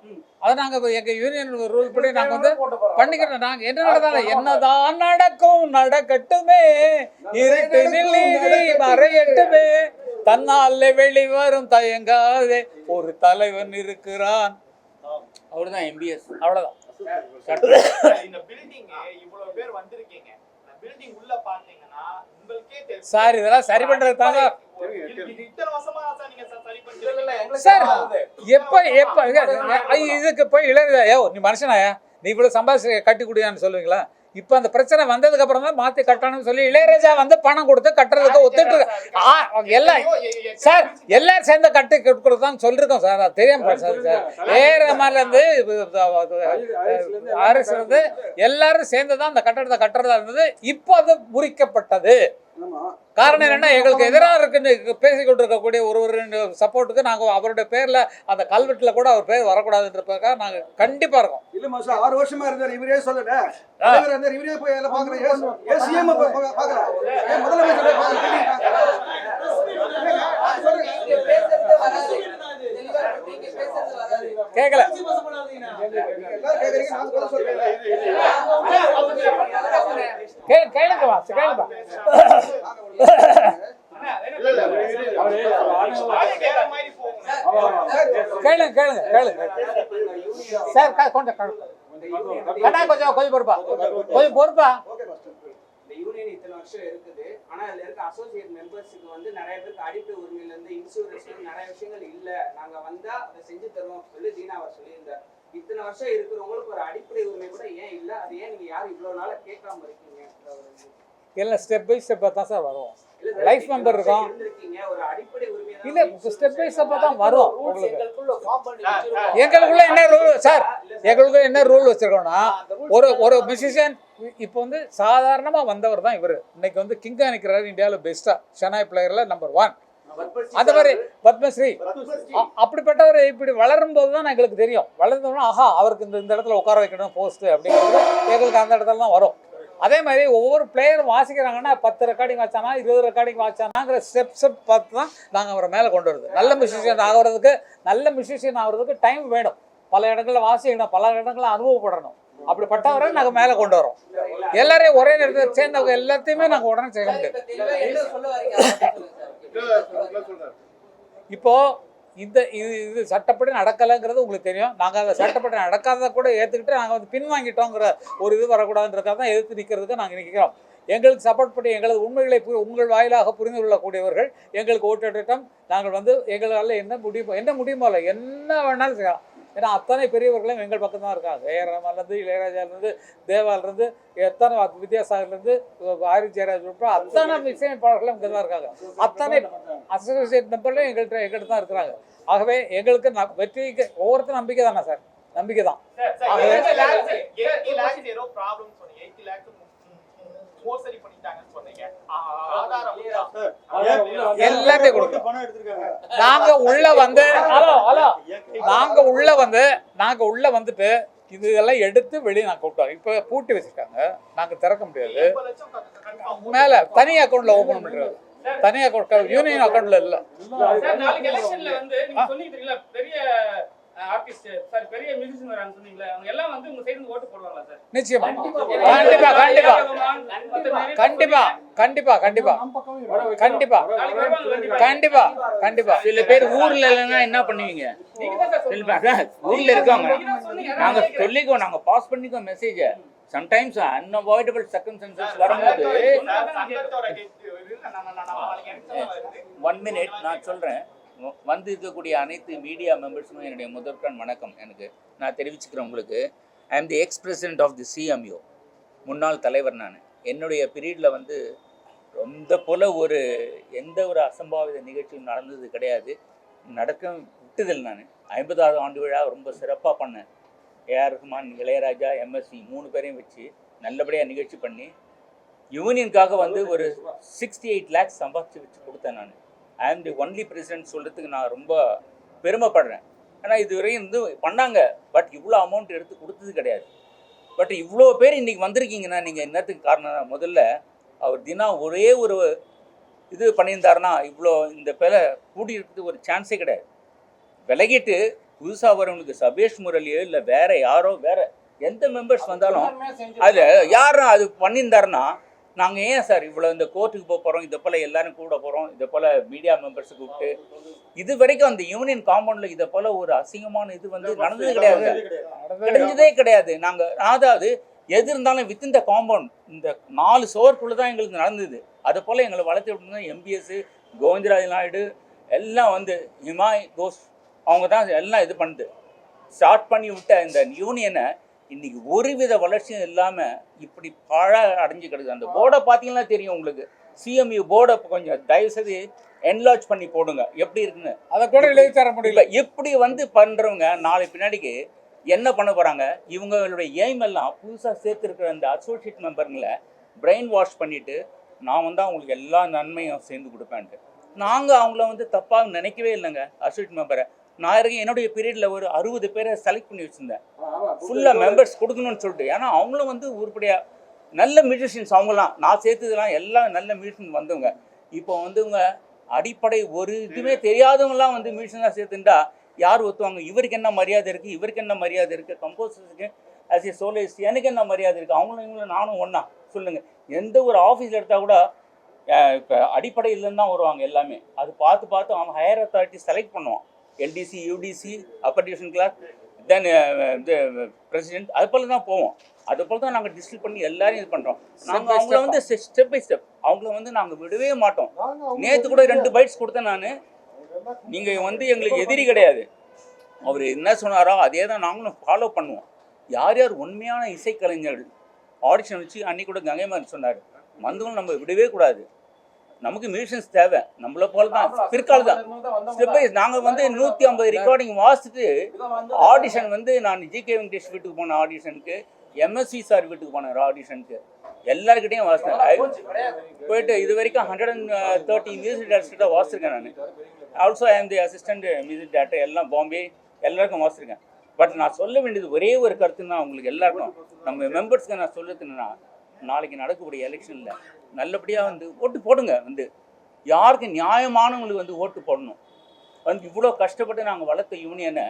அதை நாங்க எங்க யூனியன் ரூல் படி நாங்க வந்து பண்ணிக்கிறோம். நாங்க என்ன நடந்தாலும் என்னதான் நடக்கும் நடக்கட்டுமே, இருட்டினில் நீதி மறையட்டுமே, தன்னாலே வெளிவரும் தயங்காதே ஒரு தலைவன் இருக்கிறான். அவர்தான் எம்பிஎஸ். அவ்வளவுதான். இந்த பில்டிங் இவ்வளவு பேர் வந்திருக்கீங்க, இந்த பில்டிங் உள்ள பாத்தீங்கன்னா உங்களுக்கே தெரியும் சார் இதெல்லாம் சரி பண்றது தாங்க இத்தனை வருஷமா சார் நீங்க சரி பண்ணிட்டு சார். எப்ப இதுக்கு போய் இளையராஜா நீ மனுஷனாயா, நீ இவ்வளவு சம்பாதிச்சு கட்டி குடியான்னு சொல்லுவீங்களா? இப்ப அந்த பிரச்சனை வந்ததுக்கு அப்புறம் தான் மாத்தி கட்டணும்னு சொல்லி இளையராஜா வந்து பணம் கொடுத்து கட்டுறதுக்கு ஒத்துட்டு எல்லாம் சார் எல்லாரும் சேர்ந்து கட்டி கொடுக்குறதுதான் சொல்லிருக்கோம் சார். அது தெரியாம சார் ஏறமால இருந்து அரசுல இருந்து எல்லாரும் சேர்ந்துதான் அந்த கட்டடத்தை கட்டுறதா இருந்தது. இப்போ அது முறிக்கப்பட்டது. காரணம் என்னன்னா எங்களுக்கு எதிராக இருக்குன்னு பேசிக்கொண்டிருக்கக்கூடிய ஒரு சப்போர்ட்டுக்கு நாங்கள் அவருடைய பேர்ல அந்த கல்வெட்டுல கூட அவர் பேர் வரக்கூடாதுன்றதுக்காக நாங்க கண்டிப்பா இருக்கோம். இல்ல சார் 6 வருஷமா இருந்தார், இவரே சொல்லல. இவரே போய் எல்லாம் பாக்குறேன். சிஎம் பாக்குறேன், முதலமைச்சர் கேட்கல கேளுங்கப்பா கேளுப்பா. கேளுங்க கேளுங்க கேளுங்க சார். கொஞ்சம் கொஞ்சம் பொறுப்பா கொஞ்சம் பொறுப்பா. இந்த யூனியன் இத்தனை வருஷம் இருக்குது. ஆனா அதுல இருக்க அசோசியேட் மெம்பர்ஸுக்கு வந்து நிறைய பேருக்கு அடிப்படை உரிமையில இருந்து இன்சூரன்ஸ் நிறைய விஷயங்கள் இல்ல, நாங்க வந்தா அதை செஞ்சு தருவோம் சொல்லி தீனா அவர் சொல்லியிருந்தார். இத்தனை வருஷம் இருக்கிறவங்களுக்கு ஒரு அடிப்படை உரிமை கூட ஏன் இல்ல? அது ஏன் நீங்க யாரும் இவ்வளவு நாள கேட்காம இருக்கீங்க? இல்லை ஸ்டெப் பை ஸ்டெப்பாக தான் சார் வரும். லைஃப் மெம்பர் இருக்கும் இல்லை, ஸ்டெப் பை ஸ்டெப்பாக தான் வரும். உங்களுக்கு எங்களுக்குள்ள என்ன ரூல் சார், எங்களுக்குள்ள என்ன ரூல் வச்சிருக்கோம்னா ஒரு மியூசிஷியன் இப்போ வந்து சாதாரணமாக வந்தவர் தான் இவர். இன்னைக்கு வந்து கிங்காக நிற்கிறாரு இந்தியாவில் பெஸ்ட்டாக, ஷனாய் பிளேயரில் நம்பர் 1. அந்த மாதிரி பத்மஸ்ரீ அப்படிப்பட்டவர் இப்படி வளரும் போது தான் எங்களுக்கு தெரியும். வளர்ந்தோம்னா ஆஹா அவருக்கு இந்த இடத்துல உட்கார வைக்கணும் போஸ்ட்டு அப்படிங்கிறது எங்களுக்கு அந்த இடத்துல தான் வரும். அதே மாதிரி ஒவ்வொரு பிளேயரும் வாசிக்கிறாங்கன்னா 10 ரெக்கார்டிங் வாச்சானா 20 ரெக்கார்டிங் வாச்சானாங்கிற ஸ்டெப் பார்த்து தான் நாங்கள் அவரை மேலே கொண்டு வருது. நல்ல மியூசிஷியன் ஆகிறதுக்கு டைம் வேணும். பல இடங்களில் வாசிக்கணும், பல இடங்களில் அனுபவப்படணும். அப்படிப்பட்டவரை நாங்கள் மேலே கொண்டு வரோம். எல்லாரையும் ஒரே நேரத்தில் சேர்ந்தவங்க எல்லாத்தையுமே நாங்கள் உடனே செய்ய முடியாது. இப்போ இது சட்டப்படி நடக்கலைங்கிறது உங்களுக்கு தெரியும். நாங்கள் அதை சட்டப்படி நடக்காத கூட ஏற்றுக்கிட்டு நாங்கள் வந்து பின்வாங்கிட்டோங்கிற ஒரு இது வரக்கூடாதுன்றதுக்காக தான் எதிர்த்து நிற்கிறதுக்கு நாங்கள் நிற்கிறோம். எங்களுக்கு சப்போர்ட் பண்ணி எங்களது உண்மைகளை உங்கள் வாயிலாக புரிந்து கொள்ளக்கூடியவர்கள் எங்களுக்கு ஓட்டுட்டோம். நாங்கள் வந்து எங்களால் என்ன முடியுமோ இல்லை என்ன வேணாலும் செய்யலாம். ஏன்னா அத்தனை பெரியவர்களும் எங்கள் பக்கம் தான் இருக்காங்க. ஏஆர் ரஹ்மான்லேருந்து இளையராஜாலேருந்து தேவாலேருந்து எத்தனை வித்யாசாகர்லேருந்து ஆரி ஜெயராஜ் உட்பட அத்தனை இசையமைப்பாளர்களும் இங்கே தான் இருக்காங்க. அத்தனை அசோசியேட் மெம்பர்லையும் எங்கள்கிட்ட தான் இருக்கிறாங்க. ஆகவே எங்களுக்கு வெற்றிக்கு ஒவ்வொருத்தரும் நம்பிக்கை தானே சார், நம்பிக்கை தான். எல்லாத்தையும் கொடுக்கணும். நாங்க உள்ள வந்துட்டு இதெல்லாம் எடுத்து வெளியே நான் கூப்பிட்டோம். இப்ப பூட்டி வச்சிருக்காங்க, நாங்க திறக்க முடியாது. மேல தனி அக்கௌண்ட்ல ஓபன் பண்றது, தனி அக்கௌண்ட் யூனியன் அக்கௌண்ட்ல இல்ல. நாளைக்கு எலெக்ஷன்ல வந்து நீங்க சொன்னீங்க பெரிய ஆர்டிஸ்ட் சார், பெரிய மியூசிஷியன் வராங்க சொன்னீங்களே, அவங்க எல்லாம் வந்து உங்க சைடுல ஓட்டு போடுவாங்களா சார்? நிச்சயமா கண்டிப்பா. சில பேர் ஊர்ல இல்லைன்னா என்ன பண்ணுவீங்க? ஊர்ல இருக்காங்க, நாங்க சொல்லிக்கோ, நாங்க பாஸ் பண்ணிக்கோ மெசேஜ். சம்டைம்ஸ் அன்அவாய்டபிள் சர்க்கம்ஸ்டன்சஸ் வரும்போது 1 minute நான் சொல்றேன். வந்து இருக்கக்கூடிய அனைத்து மீடியா மெம்பர்ஸுக்கும் என்னுடைய முதற்கண் வணக்கம். நான் தெரிவிச்சுக்கிறேன் உங்களுக்கு. I am the ex president of the CMU, முன்னாள் தலைவர் நான். என்னுடைய பீரியடில் வந்து இந்த போல் எந்த ஒரு அசம்பாவித நிகழ்ச்சியும் நடந்தது கிடையாது, நடக்க விட்டுதல். நான் 50வது ஆண்டு விழா ரொம்ப சிறப்பாக பண்ணேன். ஏஆர் ரஹ்மான், இளையராஜா, எம்எஸ்வி 3 பேரையும் வச்சு நல்லபடியாக நிகழ்ச்சி பண்ணி யூனியனுக்காக வந்து ஒரு 68 lakhs சம்பாதிச்சு வச்சு கொடுத்தேன் நான். ஐ ஆம் தி ஒன்லி பிரசிடென்ட் சொல்கிறதுக்கு நான் ரொம்ப பெருமைப்படுறேன். ஆனால் இதுவரையும் வந்து பண்ணாங்க, பட் இவ்வளோ அமௌண்ட் எடுத்து கொடுத்தது கிடையாது. பட் இவ்வளோ பேர் இன்றைக்கி வந்திருக்கீங்கன்னா நீங்கள் என்னத்துக்கு காரணம்? முதல்ல அவர் தினம் ஒரே ஒரு இது பண்ணியிருந்தாருன்னா இவ்வளோ இந்த பேரை கூட்டியிருக்கிறது ஒரு சான்ஸே கிடையாது. விலகிட்டு புதுசாக வரவனுக்கு சபேஷ் முரளியோ இல்லை வேற யாரோ வேற எந்த மெம்பர்ஸ் வந்தாலும் அதில் யாரும் அது பண்ணியிருந்தாருன்னா நாங்கள் ஏன் சார் இவ்வளோ இந்த கோர்ட்டுக்கு போக போகிறோம், இதை போல் எல்லாரும் கூட போகிறோம், இதை போல் மீடியா மெம்பர்ஸை கூப்பிட்டு இது வரைக்கும் அந்த யூனியன் காம்பவுண்டில் இதை போல் ஒரு அசிங்கமான இது வந்து நடந்தது கிடையாது, கிடைஞ்சதே கிடையாது. நாங்கள் அதாவது எது இருந்தாலும் வித்தின் த காம்பவுண்ட் இந்த 4 சுவருக்குள்ளே தான் எங்களுக்கு நடந்தது. அதை போல் எங்களை வளர்த்து விட்டுருந்தா எம்பிஎஸ், கோவிந்தராஜ் நாயுடு எல்லாம் வந்து ஹிமாய் கோஸ் அவங்க தான் எல்லாம் இது பண்ணுது. ஸ்டார்ட் பண்ணி விட்ட இந்த யூனியனை இன்றைக்கி ஒருவித வளர்ச்சியும் இல்லாமல் இப்படி அடைஞ்சு கிடக்குது. அந்த போர்டை பார்த்தீங்கன்னா தெரியும் உங்களுக்கு. சிஎம்யூ போர்டை கொஞ்சம் தயவுசெய்து என்லார்ஜ் பண்ணி போடுங்க, எப்படி இருக்குன்னு. அதை கூட எழுதி தர முடியல. எப்படி வந்து பண்ணுறவங்க நாளை பின்னாடிக்கு என்ன பண்ண போகிறாங்க? இவங்களுடைய எய்ம் எல்லாம் புதுசாக சேர்த்துருக்கிற அந்த அசோசியேட் மெம்பருங்களை பிரெயின் வாஷ் பண்ணிவிட்டு நான் வந்து அவங்களுக்கு எல்லா நன்மையும் சேர்ந்து கொடுப்பேன்ட்டு. நாங்கள் அவங்கள வந்து தப்பாக நினைக்கவே இல்லைங்க. அசோசியேட் மெம்பரை நான் இருக்கேன் என்னுடைய பீரியடில் ஒரு 60 பேரை செலக்ட் பண்ணி வச்சுருந்தேன், ஃபுல்லாக மெம்பர்ஸ் கொடுக்கணும்னு சொல்லிட்டு. ஏன்னா அவங்களும் வந்து உருப்படியாக நல்ல மியூசிஷியன்ஸ், அவங்களாம் நான் சேர்த்ததுலாம் எல்லாம் நல்ல மியூசிஷியன் வந்தவங்க. இப்போ வந்துங்க அடிப்படை ஒரு இதுவே தெரியாதவங்களாம் வந்து மியூசிஷியனாக சேர்த்துட்டா யார் ஒத்துவாங்க? இவருக்கு என்ன மரியாதை இருக்குது, இவருக்கு என்ன மரியாதை இருக்குது, கம்போசர்ஸுக்கு ஆஸ் ஏ சோலிஸ்ட் எனக்கு என்ன மரியாதை இருக்குது? அவங்களும் இவங்களும் நானும் ஒன்றா சொல்லுங்கள். எந்த ஒரு ஆஃபீஸில் எடுத்தால் கூட இப்போ அடிப்படையிலேருந்து தான் வருவாங்க எல்லாமே. அது பார்த்து அவன் ஹையர் அத்தாரிட்டி செலக்ட் பண்ணுவான். LDC, UDC, upper division clerk, then இது பிரசிடென்ட், அது போல் தான் போவோம். அது போல் தான் நாங்கள் டிஸ்ட்ரில் பண்ணி எல்லாரையும் இது பண்ணுறோம். நாங்கள் அவங்கள வந்து ஸ்டெப் பை ஸ்டெப் அவங்கள வந்து நாங்கள் விடவே மாட்டோம். நேற்று கூட 2 பைட்ஸ் கொடுத்தேன் நான். நீங்கள் வந்து எங்களுக்கு எதிரி கிடையாது. அவர் என்ன சொன்னாரோ அதே தான் நாங்களும் ஃபாலோ பண்ணுவோம். யார் யார் உண்மையான இசைக்கலைஞர்கள் ஆடிஷன் வச்சு அன்றைக்கி கூட கங்கைமாரி சொன்னார், வந்தவங்க நம்ம விடவே கூடாது. நமக்கு மியூசிஷியன்ஸ் தேவை, நம்மளை போல தான் பிற்காலம் தான் ஸ்டெப் பை. நாங்கள் வந்து 150 ரெக்கார்டிங் வாசிச்சுட்டு ஆடிஷன் வந்து நான் ஜிகே வெங்கடேஷ் வீட்டுக்கு போன ஆடிஷனுக்கு, எம்எஸ்வி சார் வீட்டுக்கு போன ஆடிஷனுக்கு எல்லாருக்கிட்டையும் வாசித்தேன். போயிட்டு இது வரைக்கும் 130 மியூசிக் டேரக்டர்கிட்ட வாசிச்சிருக்கேன் நான். Also I am the assistant music director, எல்லாம் பாம்பே எல்லாருக்கும் வாசிச்சிருக்கேன். பட் நான் சொல்ல வேண்டியது ஒரே ஒரு கருத்துன்னா உங்களுக்கு எல்லாருக்கும், நம்ம மெம்பர்ஸ்க்கு நான் சொல்லுறதுன்னா, நாளைக்கு நடக்கக்கூடிய எலெக்ஷனில் நல்லபடியாக வந்து ஓட்டு போடுங்க. வந்து யாருக்கு நியாயமானவங்களுக்கு வந்து ஓட்டு போடணும். வந்து இவ்வளோ கஷ்டப்பட்டு நாங்கள் வளர்த்த யூனியனை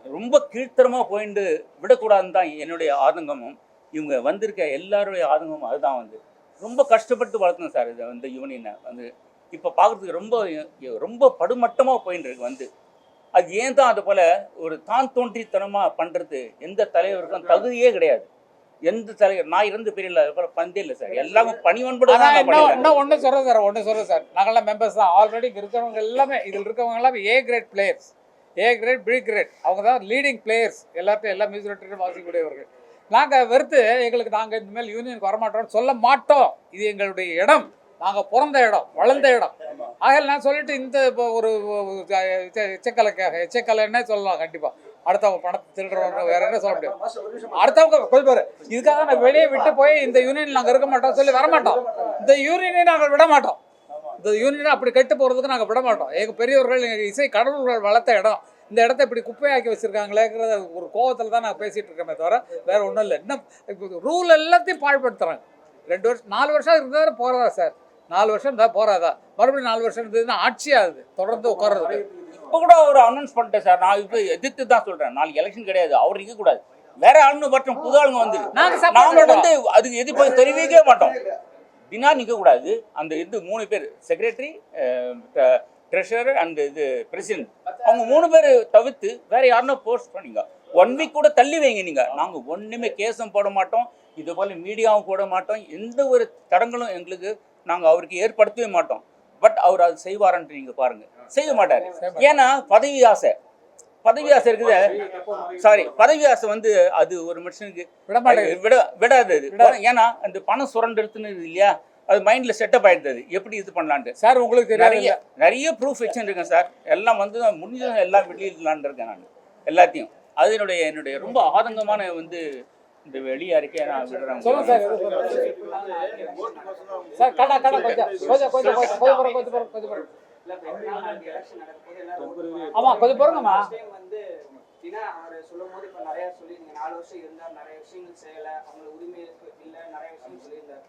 ரொம்ப கீழ்த்தரமாக போயிட்டு விடக்கூடாதுன்னு தான் என்னுடைய ஆதங்கமும், இவங்க வந்திருக்க எல்லாருடைய ஆதங்கமும் அதுதான். வந்து ரொம்ப கஷ்டப்பட்டு வளர்த்தணும் சார் இதை வந்து யூனியனை. வந்து இப்போ பார்க்குறதுக்கு ரொம்ப படுமட்டமாக போயின்னு இருக்கு. வந்து அது ஏன் தான் அது போல் ஒரு தான் தோன்றித்தனமாக பண்ணுறது எந்த தலைவருக்கும் தகுதியே கிடையாது. எந்த தலைவர் நான் இறந்து பெரியல அது போல் பந்தே இல்லை சார். எல்லாமே பணிவன்பட இன்னும் ஒன்று சொல்கிறேன் சார். நாங்கள்லாம் மெம்பர்ஸ் தான். ஆல்ரெடி இருக்கிறவங்க எல்லாமே இதில் இருக்கவங்க எல்லாமே ஏ கிரேட் பிளேயர்ஸ், ஏ கிரேட், பி கிரேட். அவங்க தான் லீடிங் பிளேயர்ஸ். எல்லாத்தையும் எல்லா மியூசிக் டேரக்டரும் வாசிக்கக்கூடியவர்கள். நாங்கள் வெறுத்து எங்களுக்கு நாங்கள் இனிமேல் யூனியனுக்கு வரமாட்டோம்னு சொல்ல மாட்டோம். இது எங்களுடைய இடம், நாங்கள் பிறந்த இடம், வளர்ந்த இடம். ஆகையில் நான் சொல்லிட்டு இந்த இப்போ ஒரு எச்சக்கலைன்னே சொல்லலாம். கண்டிப்பாக அடுத்தவங்க பணத்தை திருடுறவங்க வேற என்ன சொல்ல முடியும்? அடுத்தவங்க கொஞ்சம் பேர் இதுக்காக நான் வெளியே விட்டு போய் இந்த யூனியன் நாங்கள் இருக்க மாட்டோம் சொல்லி வரமாட்டோம். இந்த யூனியனை நாங்கள் விட மாட்டோம். இந்த யூனியனை அப்படி கெட்டு போகிறதுக்கு நாங்கள் விட மாட்டோம். எங்கள் பெரியவர்கள், எங்கள் இசை கடவுள்கள் வளர்த்த இடம், இந்த இடத்த இப்படி குப்பையாக்கி வச்சுருக்காங்களேங்கிறத ஒரு கோவத்தில் தான் நான் பேசிகிட்டு இருக்கேமே தவிர வேறு ஒன்றும் இல்லை. இன்னும் ரூல் எல்லாத்தையும் பாழ்படுத்துகிறாங்க. 2 வருஷம் 4 வருஷம் இருந்தால் போகிறதா சார்? 4 வருஷம் இருந்தால் போகிறாதா? மறுபடியும் 4 வருஷம் இருந்ததுன்னா ஆட்சியாகுது தொடர்ந்து உட்கார்றது. இப்போ கூட ஒரு அனௌன்ஸ் பண்ணிட்டேன் சார். நான் இப்போ எதிர்த்து தான் சொல்கிறேன். நாளைக்கு எலெக்ஷன் கிடையாது, அவர் இருக்கக்கூடாது, வேற ஆளுங்க மற்றும் புது ஆளுங்க வந்து நாங்கள் வந்து அதுக்கு எது போய் தெரிவிக்கவே மாட்டோம். தினா நிற்கக்கூடாது. அந்த இது 3 பேர் செக்ரட்டரி, ட்ரெஷரர் அண்ட் இது பிரசிடென்ட், அவங்க 3 பேர் தவிர்த்து வேற யாருன்னா போஸ்ட் பண்ணிங்க 1 வீக் கூட தள்ளி வைங்க. நீங்கள் நாங்கள் ஒன்றுமே கேஸும் போட மாட்டோம், இது போல் மீடியாவும் போட மாட்டோம், எந்த ஒரு தடங்களும் எங்களுக்கு நாங்கள் அவருக்கு ஏற்படுத்தவே மாட்டோம். பட் அவர் அது செய்வாரன்ட்டு நீங்கள் பாருங்கள், செய்ய மாட்டார். ஏன்னா பதவி ஆசை. பதவி ஆசை இருக்குது. சாரி, பதவி ஆசை வந்து அது ஒரு மனுஷனுக்கு விட மாட்டேங்குது. விடாது அது. ஏன்னா அந்த பணம் சுரண்டுறதுன்னு இல்லையா, அது மைண்டில் செட்டப் ஆகிடுது எப்படி இது பண்ணலான்ட்டு. சார் உங்களுக்கு நிறைய ப்ரூஃப் வச்சுருக்கேன் சார். எல்லாம் வந்து முடிஞ்சதும் எல்லாம் வெளியிடலான் இருக்கேன் நான் எல்லாத்தையும். அது என்னுடைய ரொம்ப ஆதங்கமான வந்து இந்த வெளியே அறிக்கையை நான் விடுறேன். சொல்லுங்க சார். சார் கடா கொஞ்சம் ஆமா கொஞ்சம் போறங்கம்மா. வந்து அவர் சொல்லும் போது இப்ப நிறைய சொல்லிருங்க, 4 வருஷம் இருந்தார், நிறைய விஷயங்கள் செய்யல, அவங்களுக்கு உரிமை இல்ல, நிறைய விஷயம் சொல்லியிருந்தார்.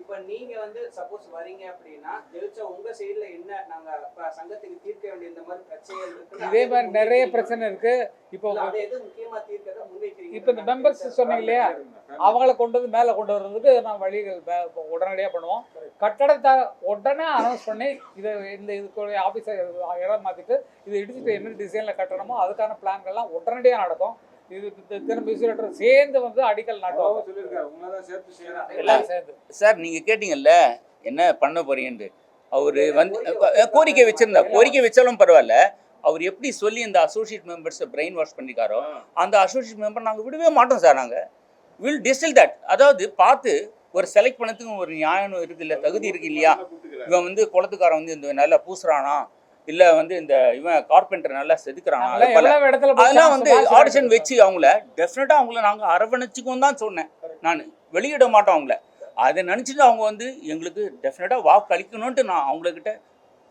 இப்ப நீங்க வந்து சப்போஸ் வரீங்க அப்படின்னா ஜெயிச்சா உங்க சைடுல என்ன நாங்க சங்கத்துக்கு தீர்க்க வேண்டிய இந்த மாதிரி பிரச்சனைகள் இருக்கு, இதே மாதிரி நிறைய பிரச்சனை இருக்கு. இப்போ அதை எது முக்கியமா தீர்க்கறத முன்வைக்கிறீங்க? இப்போ இந்த மெம்பர்ஸ் சொன்னீங்க இல்லையா, அவங்கள கொண்டு வந்து மேலே கொண்டு வர்றதுக்கு நான் வழிகள் உடனடியாக பண்ணுவோம். கட்டடத்தை உடனே அனௌன்ஸ் பண்ணி இதை இதுக்குரிய ஆஃபீஸை இடம் மாற்றிட்டு இதை இடிச்சுட்டு என்ன டிசைனில் கட்டணுமோ அதுக்கான பிளான்கள்லாம் உடனடியாக நடக்கும். இது திரும்ப சேர்ந்து வந்து அடிக்கல் நாட்டுவாங்க எல்லாம் சேர்ந்து. சார் நீங்கள் கேட்டீங்கல்ல என்ன பண்ண போறீங்கன்னு, அவர் வந்து கோரிக்கை வச்சிருந்தா, கோரிக்கை வச்சாலும் பரவாயில்ல, அவர் எப்படி சொல்லி இந்த அசோசியேட் மெம்பர்ஸை பிரெயின் வாஷ் பண்ணிக்காரோ அந்த அசோசியேட் மெம்பர் நாங்கள் விடவே மாட்டோம் சார். நாங்கள் வில் டிஸ்டில் தட். அதாவது பார்த்து ஒரு செலக்ட் பண்ணதுக்கும் ஒரு நியாயம் இருக்குது இல்லை, தகுதி இருக்கு இல்லையா. இவன் வந்து குளத்துக்காரன் வந்து இந்த நல்லா பூசுறானா, இல்லை வந்து இந்த இவன் கார்பெண்டர் நல்லா செதுக்குறானா, அதெல்லாம் வந்து ஆடிஷன் வச்சு அவங்கள டெஃபினட்டாக அவங்கள நாங்கள் அரவணைச்சிக்கும் தான் சொன்னேன். நான் வெளியிட மாட்டோம் அவங்கள. அதை நினச்சிட்டு அவங்க வந்து எங்களுக்கு டெஃபினட்டாக வாக்கு அளிக்கணும்ன்ட்டு நான் அவங்கக்கிட்ட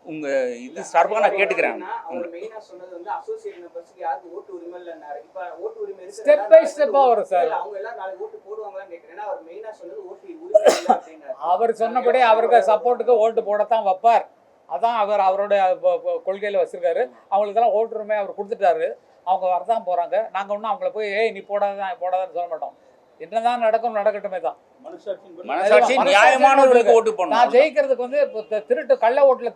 உங்கள் இது சார்பாக நான் கேட்டுக்கிறேன். அவர் மெயினா சொன்னது வந்து அசோசியேட் மெம்பர்ஸ்க்கு யாருக்கு ஓட்டு உரிமை இல்லைன்னாரு. இப்ப ஓட்டு உரிமை இருக்கு, ஸ்டெப் பை ஸ்டெப்பா வரும் சார். அவங்க எல்லாம் நாளைக்கு ஓட்டு போடுவாங்களான்னு கேட்கிறேன். அவர் மெயினா சொன்னது ஓட்டு உரிமை இல்லை அப்படின்னாரு. அவர் சொன்னபடி அவருக்கு சப்போர்ட்டுக்கு ஓட்டு போடத்தான் வைப்பார். அதான் அவருடைய கொள்கையில் வச்சிருக்காரு. அவங்களுக்கெல்லாம் ஓட்டுரிமை அவர் கொடுத்துட்டாரு. அவங்க வரதான் போறாங்க. நாங்கள் ஒன்றும் அவங்கள போய் நீ போடாதான்னு சொல்ல மாட்டோம். என்னதான் நடக்கட்டுமே தான். மனசாட்சி நியாயமானவர்களுக்கு ஓட்டு போடணும். நான் ஜெயிக்கிறதுக்கு வந்து திருட்டு கள்ள ஓட்டுல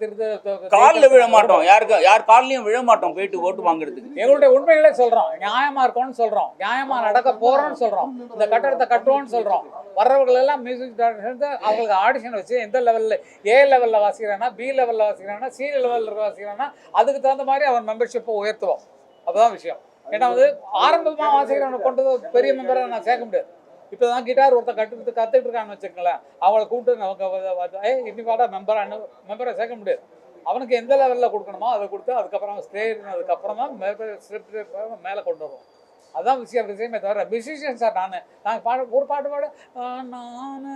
காலில் விழ மாட்டோம், யார் காலிலையும் விழ மாட்டோம் போயிட்டு ஓட்டு வாங்குறதுக்கு. எங்களுடைய உண்மைகளே சொல்றோம், நியாயமா இருக்கோம்னு சொல்றோம், நியாயமா நடக்க போறோம்னு சொல்றோம், இந்த கட்டடத்தை கட்டுவோம்னு சொல்றோம். வர்றவர்கள் எல்லாம் மியூசிக் டைரக்டர் அவங்களுக்கு ஆடிஷன் வச்சு எந்த லெவலில் ஏ லெவலில் வாசிக்கிறானா, பி லெவலில் வாசிக்கிறானா, சி லெவலில் வாசிக்கிறானா, அதுக்கு தகுந்த மாதிரி அவன் மெம்பர்ஷிப்பை உயர்த்துவோம். அதுதான் விஷயம். ஏன்னா வந்து ஆரம்பமாக வாசிக்கிறவனை கொண்டு பெரிய மெம்பரை நான் சேர்க்க முடியாது. இப்போ தான் கிட்டார் ஒருத்தர் கற்றுக்கிட்டு இருக்கான்னு வச்சுக்கங்களேன், அவங்கள கூப்பிட்டு இன்னைக்கு வாடா மெம்பரை சேர்க்க முடியாது. அவனுக்கு எந்த லெவலில் கொடுக்கணுமோ அதை கொடுத்து அதுக்கப்புறம் ஸ்டேஜ்னதுக்கப்புறம் தான் மேலே கொண்டு வரும். அதுதான் விஷயமே தவிர மியூசிஷியன் சார். நாங்கள் ஒரு பாட்டு பாட நான்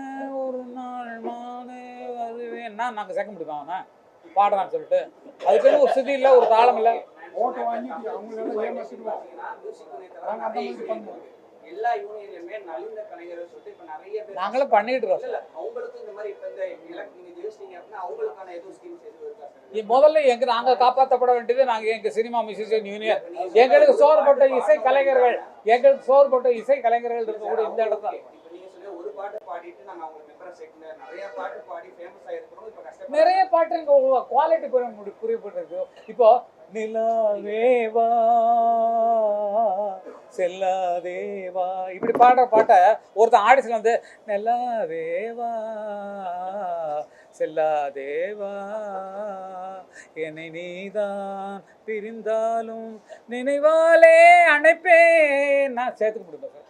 ஒரு நாள் மானே வருவேன்னா நாங்கள் சேர்க்க முடியுமா அவனை பாடுறான்னு சொல்லிட்டு? அதுக்குன்னு ஒரு ஸ்திதி இல்லை, ஒரு தாளம் இல்லை. ஓட்டு வாங்கிட்டு அவங்களெல்லாம் ஏமாத்திடுவோம். நாங்கள் அந்த மாதிரி பண்ணுவோம். எல்லா யூனியன்லயுமே நலிந்த கலைஞர்கள் சொல்லிட்டு இப்ப நிறைய பேர் நாங்களும் பண்ணிட்டு இருக்கோம். அவங்களுக்கும் இந்த மாதிரி இப்ப இந்த நீங்க ஜெயிச்சிட்டீங்க அப்படின்னா அவங்களுக்கான எதுவும் ஸ்கீம்ஸ் எதுவும் இருக்கா? முதல்ல நாங்க காப்பாற்றப்பட வேண்டியது எங்க சினிமா மியூசிஷியன் யூனியன். எங்களுக்கு சோறுபட்ட இசை கலைஞர்கள் இருக்கக்கூடிய இந்த இடத்துல நீங்க சொல்லி ஒரு பாட்டு பாடிட்டு நாங்க அவங்க மெம்பரை சேர்க்கல, நிறைய பாட்டு பாடி ஃபேமஸ் ஆயிருக்கிறோம். இப்ப கஷ்டம் நிறைய பாட்டு இங்க குவாலிட்டி புரியப்பட்டிருக்கு. இப்போ நிலாவேவா செல்லாதேவா இப்படி பாடுற பாட்டை ஒருத்தன் ஆடிஷன் வந்து நிலாவேவா செல்லாதேவா என்னை நீதான் பிரிந்தாலும் நினைவாலே அணைப்பே நான் சேர்த்துக்க முடியும் சார்.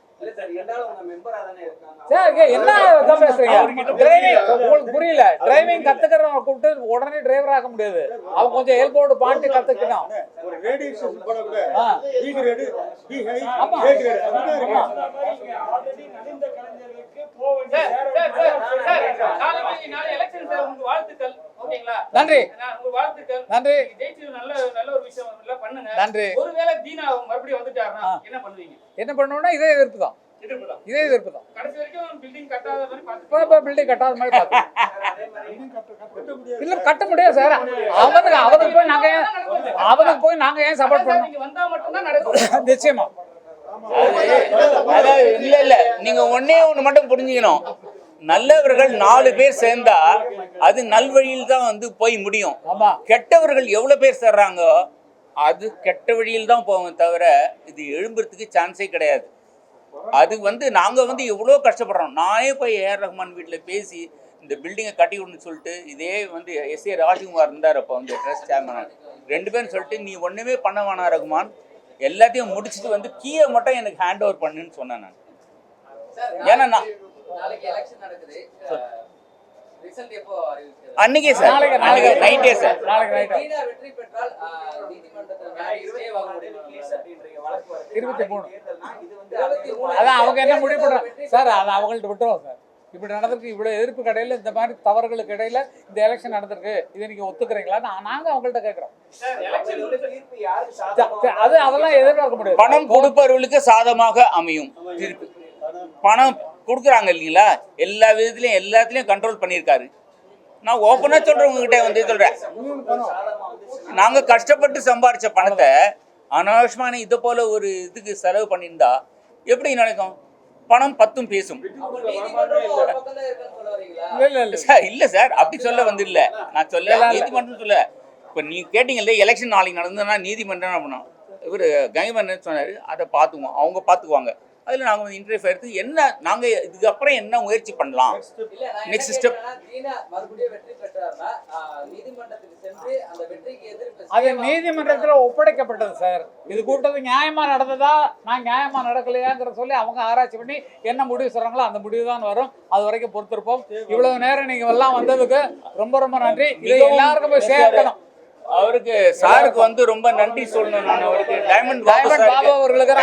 என்ன பேசுறீங்க? உங்களுக்கு புரியல. டிரைவிங் கத்துக்கிறவங்க கூப்பிட்டு உடனே டிரைவர் ஆக முடியாது. அவங்க கொஞ்சம் ஹெல்ப்போடு பாட்டு கத்துக்கணும். நன்றி நன்றி நன்றி. ஒருவேளை தீனா மறுபடியும் வந்துட்டாருன்னா என்ன பண்ணுவீங்க? என்ன பண்ணுவோம்னா இதே எதிர்ப்பு தான். கடைசி வரைக்கும் பில்டிங் கட்டாத மாதிரி பார்த்தோம். இல்ல கட்ட முடியாது சார். அவனுக்கு போய் நாங்க ஏன் சப்போர்ட் பண்ணோம்? வந்தா மட்டும்தான் நடக்கும். நிச்சயமா. அதாவது இல்ல நீங்க ஒண்ணு மட்டும் புரிஞ்சுக்கணும். நல்லவர்கள் 4 பேர் சேர்ந்தா அது நல்வழியில் தான் வந்து போய் முடியும். கெட்டவர்கள் எவ்வளவு பேர் சேர்றாங்க அது கெட்ட வழியில் தான் போவோம் தவிர இது எழும்புறதுக்கு சான்ஸே கிடையாது. அது வந்து நாங்கள் வந்து எவ்வளோ கஷ்டப்படுறோம். நானே போய் ஏஆர் ரஹ்மான் வீட்டில் பேசி இந்த பில்டிங்கை கட்டி விடணும்னு சொல்லிட்டு இதே வந்து எஸ்ஏ ராஜ்குமார் இருந்தார் அப்போ வந்து ட்ரஸ்ட் சேர்மனாக 2 பேரும் சொல்லிட்டு நீ ஒன்றுமே பண்ண வேணாம் ரஹ்மான், எல்லாத்தையும் முடிச்சுட்டு வந்து கீயை மட்டும் எனக்கு ஹேண்ட் ஓவர் பண்ணுன்னு சொன்னேன் நான். சார், ஏன்னா நான் நாளைக்கு எலெக்ஷன் நடக்குது. ரிசல்ட் எப்போ அறிவிக்கிறது? அன்னைக்கே சார், நாளைக்கு நைட்டே சார். நாளைக்கு நைட் தீனா வெற்றி பெற்றால் நீதிமன்றத்தில் ஸ்டே வாங்க முடியுமா? 23 இது வந்து 23 அதான் அவங்க என்ன முடிவு பண்றாங்க சார், அதை அவங்கள்ட்ட விட்டுருவோம் சார். இப்படி நடந்திருக்கு, இவ்வளோ எதிர்ப்பு கடையில் இந்த மாதிரி தவறுகளுக்கு இடையில இந்த எலெக்ஷன் நடந்திருக்கு, இதை நீங்கள் ஒத்துக்கிறீங்களா? நாங்கள் அவங்கள்ட்ட கேட்குறோம். தீர்ப்பு யாருக்கு சாதகமா அதெல்லாம் எதிர்பார்க்க முடியாது. பணம் கொடுப்பவர்களுக்கு சாதகமாக அமையும் தீர்ப்பு. பணம் கொடுக்குறாங்க இல்லைங்களா, எல்லா விதத்துலையும் எல்லாத்துலேயும் கண்ட்ரோல் பண்ணியிருக்காரு. நான் ஓப்பனாக சொல்கிறேன், உங்ககிட்ட வந்து சொல்கிறேன், நாங்கள் கஷ்டப்பட்டு சம்பாரித்த பணத்தை அனாவசியமான இதை போல் ஒரு இதுக்கு செலவு பண்ணியிருந்தா எப்படி நடக்கும்? பணம் பத்தும் பேசும். நீதிமன்றம் ஒரு பக்கம் தான் இருக்குன்னு சொல்ல வரீங்களா? இல்லை சார் இல்லை சார், அப்படி சொல்ல வந்து இல்லை. நான் சொல்ல நீதிமன்றம் சொல்ல. இப்போ நீங்கள் கேட்டீங்கல்ல எலெக்ஷன் நாளைக்கு நடந்ததுன்னா நீதிமன்றம் அப்படின்னா இவர் கங்கமன் சொன்னார், அதை பார்த்துக்குவோம், அவங்க பார்த்துக்குவாங்க. அதில் நாங்கள் வந்து இன்டர்வியூ எடுத்து என்ன நாங்கள் இதுக்கப்புறம் என்ன முயற்சி பண்ணலாம், இல்ல, நான் நெக்ஸ்ட் என்ன ஸ்டெப். கேட்கிறேன்னா, தீனா மறுபடியும் வெற்றி பெற்றார்னா நீதிமன்றத்துக்கு சென்று அந்த வெற்றிக்கு எதிர்ப்பு அது நீதிமன்றத்தில் ஒப்படைக்கப்பட்டது சார். இது கூட்டது நியாயமா நடந்ததா, நான் நியாயமா நடக்கலையாங்கிற சொல்லி அவங்க ஆராய்ச்சி பண்ணி என்ன முடிவு சொல்றாங்களோ அந்த முடிவு தான் வரும். அது வரைக்கும் பொறுத்திருப்போம். இவ்வளவு நேரம் நீங்க எல்லாம் வந்ததுக்கு ரொம்ப ரொம்ப நன்றி. இதை எல்லாருக்கும் போய் சேர்க்கணும். அவருக்கு சாருக்கு வந்து ரொம்ப நன்றி சொல்லணும். நான் அவருக்கு டைமண்ட் பாபு அவர்களுக்கு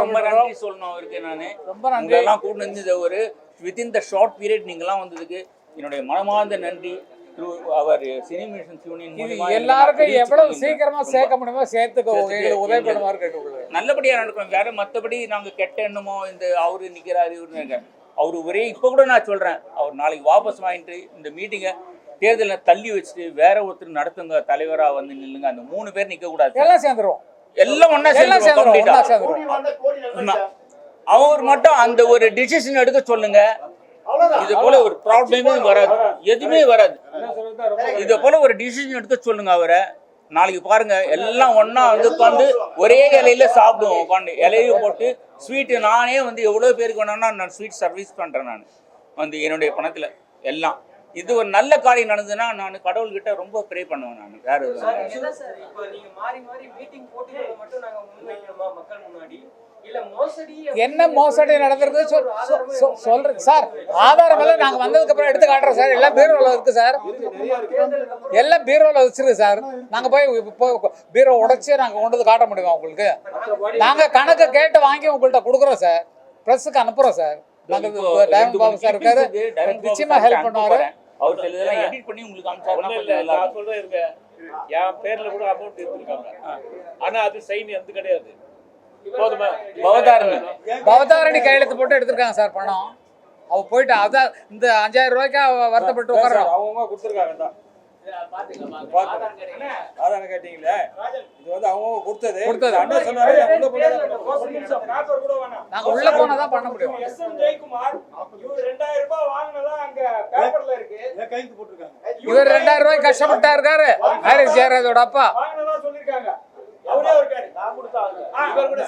ரொம்ப நன்றி சொல்லணும். அவருக்கு நான் ரொம்ப நன்றி. எல்லாம் கூட்டு இருந்தது ஒரு வித்தின் த ஷார்ட் பீரியட் நீங்களாம் வந்ததுக்கு என்னுடைய மனமார்ந்த நன்றி. த்ரூ அவர் சினிமேஷன்ஸ் யூனியன் மூலமா எல்லாருக்கும் எவ்வளவு சீக்கிரமா சேர்க்க முடியுமோ சேர்த்துக்க உதவி பண்ணுவார் கேட்டுக்கொள்கிறேன். நல்லபடியா நடக்கும். வேற மற்றபடி நாங்க கெட்ட எண்ணமோ இந்த அவரு நிக்கிறாரு இவரு அவரு ஒரே இப்போ கூட நான் சொல்றேன், அவர் நாளைக்கு வாபஸ் வாங்கிட்டு இந்த மீட்டிங்கை தேர்தலை தள்ளி வச்சுட்டு வேற ஒருத்தர் நடத்துங்க, தலைவரா வந்து நில்லுங்க. அந்த 3 பேர் நிக்க கூடாது, எல்லாம் சேர்ந்துருவோம், எல்லாம் ஒன்னா சேர்ந்துருவோம். அவர் மட்டும் அந்த ஒரு டிசிஷன் எடுக்க சொல்லுங்க. இது போல ஒரு ப்ராப்ளமே வராது, எதுவுமே வராது. இது போல ஒரு டிசிஷன் எடுக்க சொல்லுங்க அவரை. நாளைக்கு பாருங்க எல்லாம் ஒன்னா வந்து உட்காந்து ஒரே இலையில சாப்பிடுவோம். உட்காந்து இலையை போட்டு ஸ்வீட்டு நானே வந்து எவ்வளவு பேருக்கு வேணும்னா நான் ஸ்வீட் சர்வீஸ் பண்றேன். நான் வந்து என்னுடைய பணத்துல எல்லாம் இது ஒரு நல்ல காரியம் நடந்ததுன்னா நான் கடவுள்கிட்ட ரொம்ப ப்ரே பண்ணுவேன். நான் வேற இப்போ நீங்க மாறி மாறி மீட்டிங் போட்டுக்கிறத மட்டும் நாங்க முன்வைக்கணுமா மக்கள் முன்னாடி? இல்ல மோசடி என்ன மோசடி நடந்திருக்கு சொல்றேன் சார். ஆதாரம் எல்லாம் நாங்க வந்ததுக்கு அப்புறம் எடுத்து காட்டுறோம் சார். எல்லாம் பீரோல இருக்கு சார், எல்லாம் பீரோல வச்சிருக்கு சார். நாங்க போய் பீரோ உடைச்சு நாங்க கொண்டு வந்து காட்ட முடியுமா உங்களுக்கு? நாங்க கணக்கு கேட்டு வாங்கி உங்கள்கிட்ட கொடுக்குறோம் சார், பிரஸுக்கு அனுப்புறோம் சார். நாங்க டைமண்ட் பாபு சார் இருக்காரு, நிச்சயமா ஹெல்ப் பண்ணுவாரு. அவர் சிலதெல்லாம் எடிட் பண்ணி உங்களுக்கு அனுப்பிச்சாருன்னா நான் சொல்றேன் இருங்க, என் பேர்ல கூட அமௌண்ட் எடுத்துருக்காங்க, ஆனா அது சைன் எந்த கிடையாது. போதுமா? பவதாரணி கையெழுத்து போட்டு எடுத்திருக்காங்க சார் பணம். அவ போயிட்டு அதான் இந்த 5000 ரூபாய்க்கு வருத்தப்பட்டு உட்கார்றோம். அவங்க கொடுத்துருக்காங்க தான். அதான் கேட்டீங்களே, இது வந்து அவங்க கொடுத்தது. அண்ணா சொன்னாரு நாங்க உள்ள போனதான் பண்ண முடியும். ஜெயக்குமார் இவர் 2000 ரூபாய் வாங்கினதா அங்க பேப்பர்ல இருக்கு, கைக்கு போட்டுருக்காங்க. இவர் 2000 ரூபாய் கஷ்டப்பட்டா இருக்காரு. ஹாரிஸ் ஜெயராஜோட அப்பா வாங்கினதா சொல்லிருக்காங்க. அவரே இருக்காரு, நான் கொடுத்தாங்க. இவர் கூட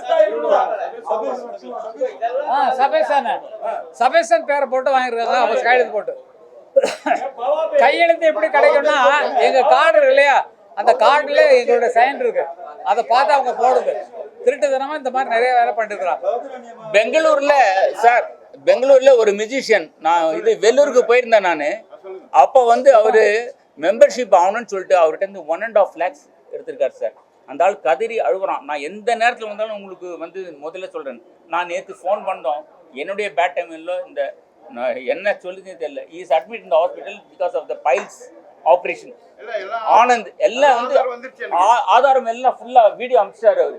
சபேசன் பேரை போட்டு வாங்கிருக்காங்க. அவங்க கையெழுத்து போட்டு கையெழுத்து எப்படி கிடைக்கும்னா எங்க கார்டு இல்லையா, அந்த கார்டுல எங்களோட சைன் இருக்கு, அதை பார்த்து அவங்க போடுது. திருட்டுத்தனமா இந்த மாதிரி நிறைய வேலை பண்ணிருக்காங்க. பெங்களூர்ல சார், பெங்களூர்ல ஒரு மியூசிஷியன், நான் இது வெள்ளூருக்கு போயிருந்தேன் நான். அப்போ வந்து அவரு மெம்பர்ஷிப் ஆகணும்னு சொல்லிட்டு அவர்கிட்ட இருந்து 1.5 lakhs எடுத்திருக்காரு சார். அந்த ஆள் கதறி அழுகுறான். நான் எந்த நேரத்தில் வந்தாலும் உங்களுக்கு வந்து முதல்ல சொல்றேன், நான் நேற்று ஃபோன் பண்ணோம், என்னுடைய பேட் டைம்ல இந்த என்ன சொல்லுதுன்னு தெரியல, is admit in the hospital because of the piles operation. Anand எல்லாம் வந்து ஆதாரம் எல்லாம் ஃபுல்லா வீடியோ அனுப்பிச்சாரு அவரு.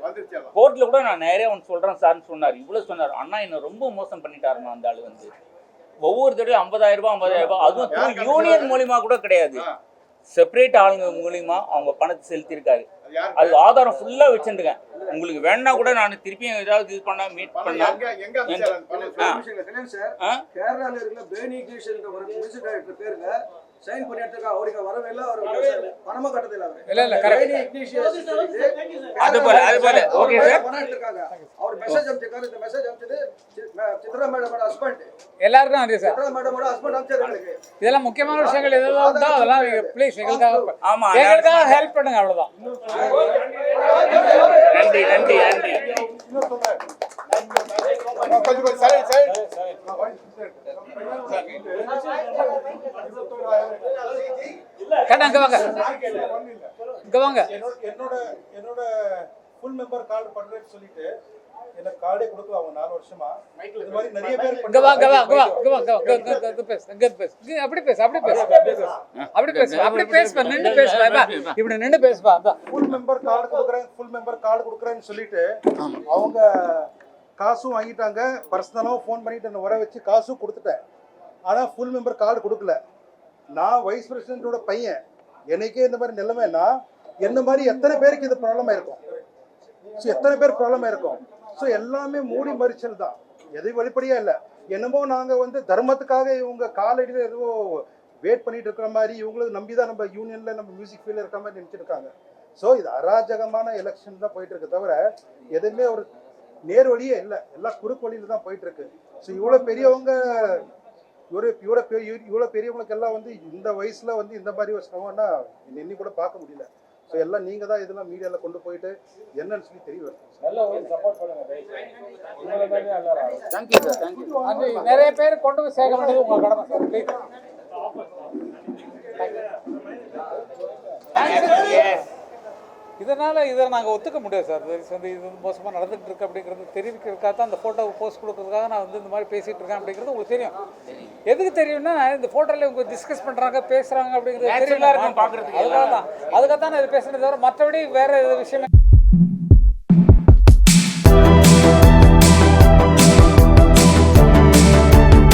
கோர்ட்ல கூட நான் நிறைய ஒன்று சொல்றேன் சார்னு சொன்னார். இவ்வளவு சொன்னார். அண்ணா என்ன ரொம்ப மோசம் பண்ணிட்டாருன்னா அந்த ஆளு வந்து ஒவ்வொரு தடவையும் 50,000 ரூபாய், அதுவும் யூனியன் மூலியமா கூட கிடையாது, செப்பரேட் ஆளுங்க மூலியமா அவங்க பணத்தை செலுத்தியிருக்காரு. அது ஆதாரம் ஃபுல்லா வச்சுருக்கேன். உங்களுக்கு வேணா கூட நான் திருப்பியும் ஏதாவது இது பண்ணா மீட் பண்ணா. கேரளால இருக்கிற பேனி கிஷன் ஒரு மியூசிக் டைரக்டர் பேருங்க சைன் பண்ணி எடுத்துருக்கா, அவருக்கு வரவே இல்லை, அவர் பணமும் கட்டதில்லை அவரு. இல்லை correct. Rainy Ignatius சொல்லிட்டு அது போல ஓகே சார். பணம் எடுத்திருக்காங்க. அவர் மெசேஜ் அனுப்பிச்சிருக்காரு. இந்த மெசேஜ் அனுப்பிச்சது சித்ரா மேடமோட ஹஸ்பண்ட். எல்லாருக்கும் நன்றி சார். சித்ரா மேடமோட ஹஸ்பண்ட் அனுப்பிச்சாரு எங்களுக்கு. இதெல்லாம் முக்கியமான விஷயங்கள் எதாவது இருந்தால் அதெல்லாம் ப்ளீஸ் எங்களுக்காக ஆமா எங்களுக்காக ஹெல்ப் பண்ணுங்க, அவ்வளோதான். நன்றி நன்றி நன்றி. கண்ணா இங்கே வாங்க, இங்கே வாங்க. என்னோட ஃபுல் மெம்பர் கார்டு பண்றேன்னு சொல்லிட்டு எனக்கு கார்டே கொடுக்கல அவங்க 4 வருஷமா. இது மாதிரி நிறைய பேர் இங்கே வா, இங்கே வா, இங்கே வா, இங்கே வா, இங்கே பேசு, இங்கே பேசு, அப்படி பேசு, அப்படி பேசு, அப்படி பேசு, அப்படி பேசுப்பா, நின்று பேசுப்பா, இப்படி நின்று பேசுப்பா. அதான் ஃபுல் மெம்பர் கார்டு கொடுக்குறேன்னு சொல்லிட்டு அவங்க காசும் வாங்கிட்டாங்க. பர்சனலாகவும் ஃபோன் பண்ணிட்டு என்ன வர வச்சு காசும் கொடுத்துட்டேன். ஆனால் ஃபுல் மெம்பர் கார்டு கொடுக்கல. நான் வைஸ் பிரசிடென்ட்டோட பையன், எனக்கே இந்த மாதிரி நிலைமைன்னா என்ன மாதிரி எத்தனை பேருக்கு இது ப்ராப்ளமாக இருக்கும்? ஸோ எத்தனை பேர் ப்ராப்ளமாக இருக்கும்? ஸோ எல்லாமே மூடி மறிச்சல் தான், எதுவும் வெளிப்படையாக இல்லை. என்னமோ நாங்கள் தர்மத்துக்காக இவங்க காலடியில் ஏதோ வெயிட் பண்ணிட்டு இருக்கிற மாதிரி, இவங்களுக்கு நம்பி தான் நம்ம யூனியனில் நம்ம மியூசிக் ஃபீல்டில் இருக்கிற மாதிரி நினச்சிருக்காங்க. ஸோ இது அராஜகமான எலெக்ஷன் தான் போயிட்டு இருக்கு தவிர எதுவுமே ஒரு நேர் வழியே இல்லை, எல்லாம் குறுக்கு வழியில் தான் போயிட்டு இருக்கு. ஸோ இவ்வளோ பெரியவங்க இவ்வளோ பெரியவங்களுக்கு எல்லாம் இந்த வயசுல இந்த மாதிரி ஒரு சமம்னா எண்ணி கூட பார்க்க முடியல. ஸோ எல்லாம் நீங்க தான் இதெல்லாம் மீடியாவில் கொண்டு போயிட்டு என்னன்னு சொல்லி தெரிய வரும். Thank you sir, thank you. நிறைய பேர் கொண்டு போய் சேர்க்க வேண்டியது உங்க கடமை சார். இதனால் இதை நாங்கள் ஒத்துக்க முடியாது சார். இது மோசமாக நடந்துகிட்டு இருக்கு அப்படிங்கிறது தெரிவிக்கிறதுக்காக தான் அந்த ஃபோட்டோவை போஸ்ட் கொடுக்கறதுக்காக நான் இந்த மாதிரி பேசிகிட்டு இருக்கேன் அப்படிங்கிறது உங்களுக்கு தெரியும். எதுக்கு தெரியும்னா இந்த ஃபோட்டோவில் இவங்க டிஸ்கஸ் பண்ணுறாங்க, பேசுகிறாங்க அப்படிங்கிறது தெரியல. பார்க்குறதுக்கு அதுக்காக தான் நான் இது பேசுனது தவிர மற்றபடி வேறு விஷயமே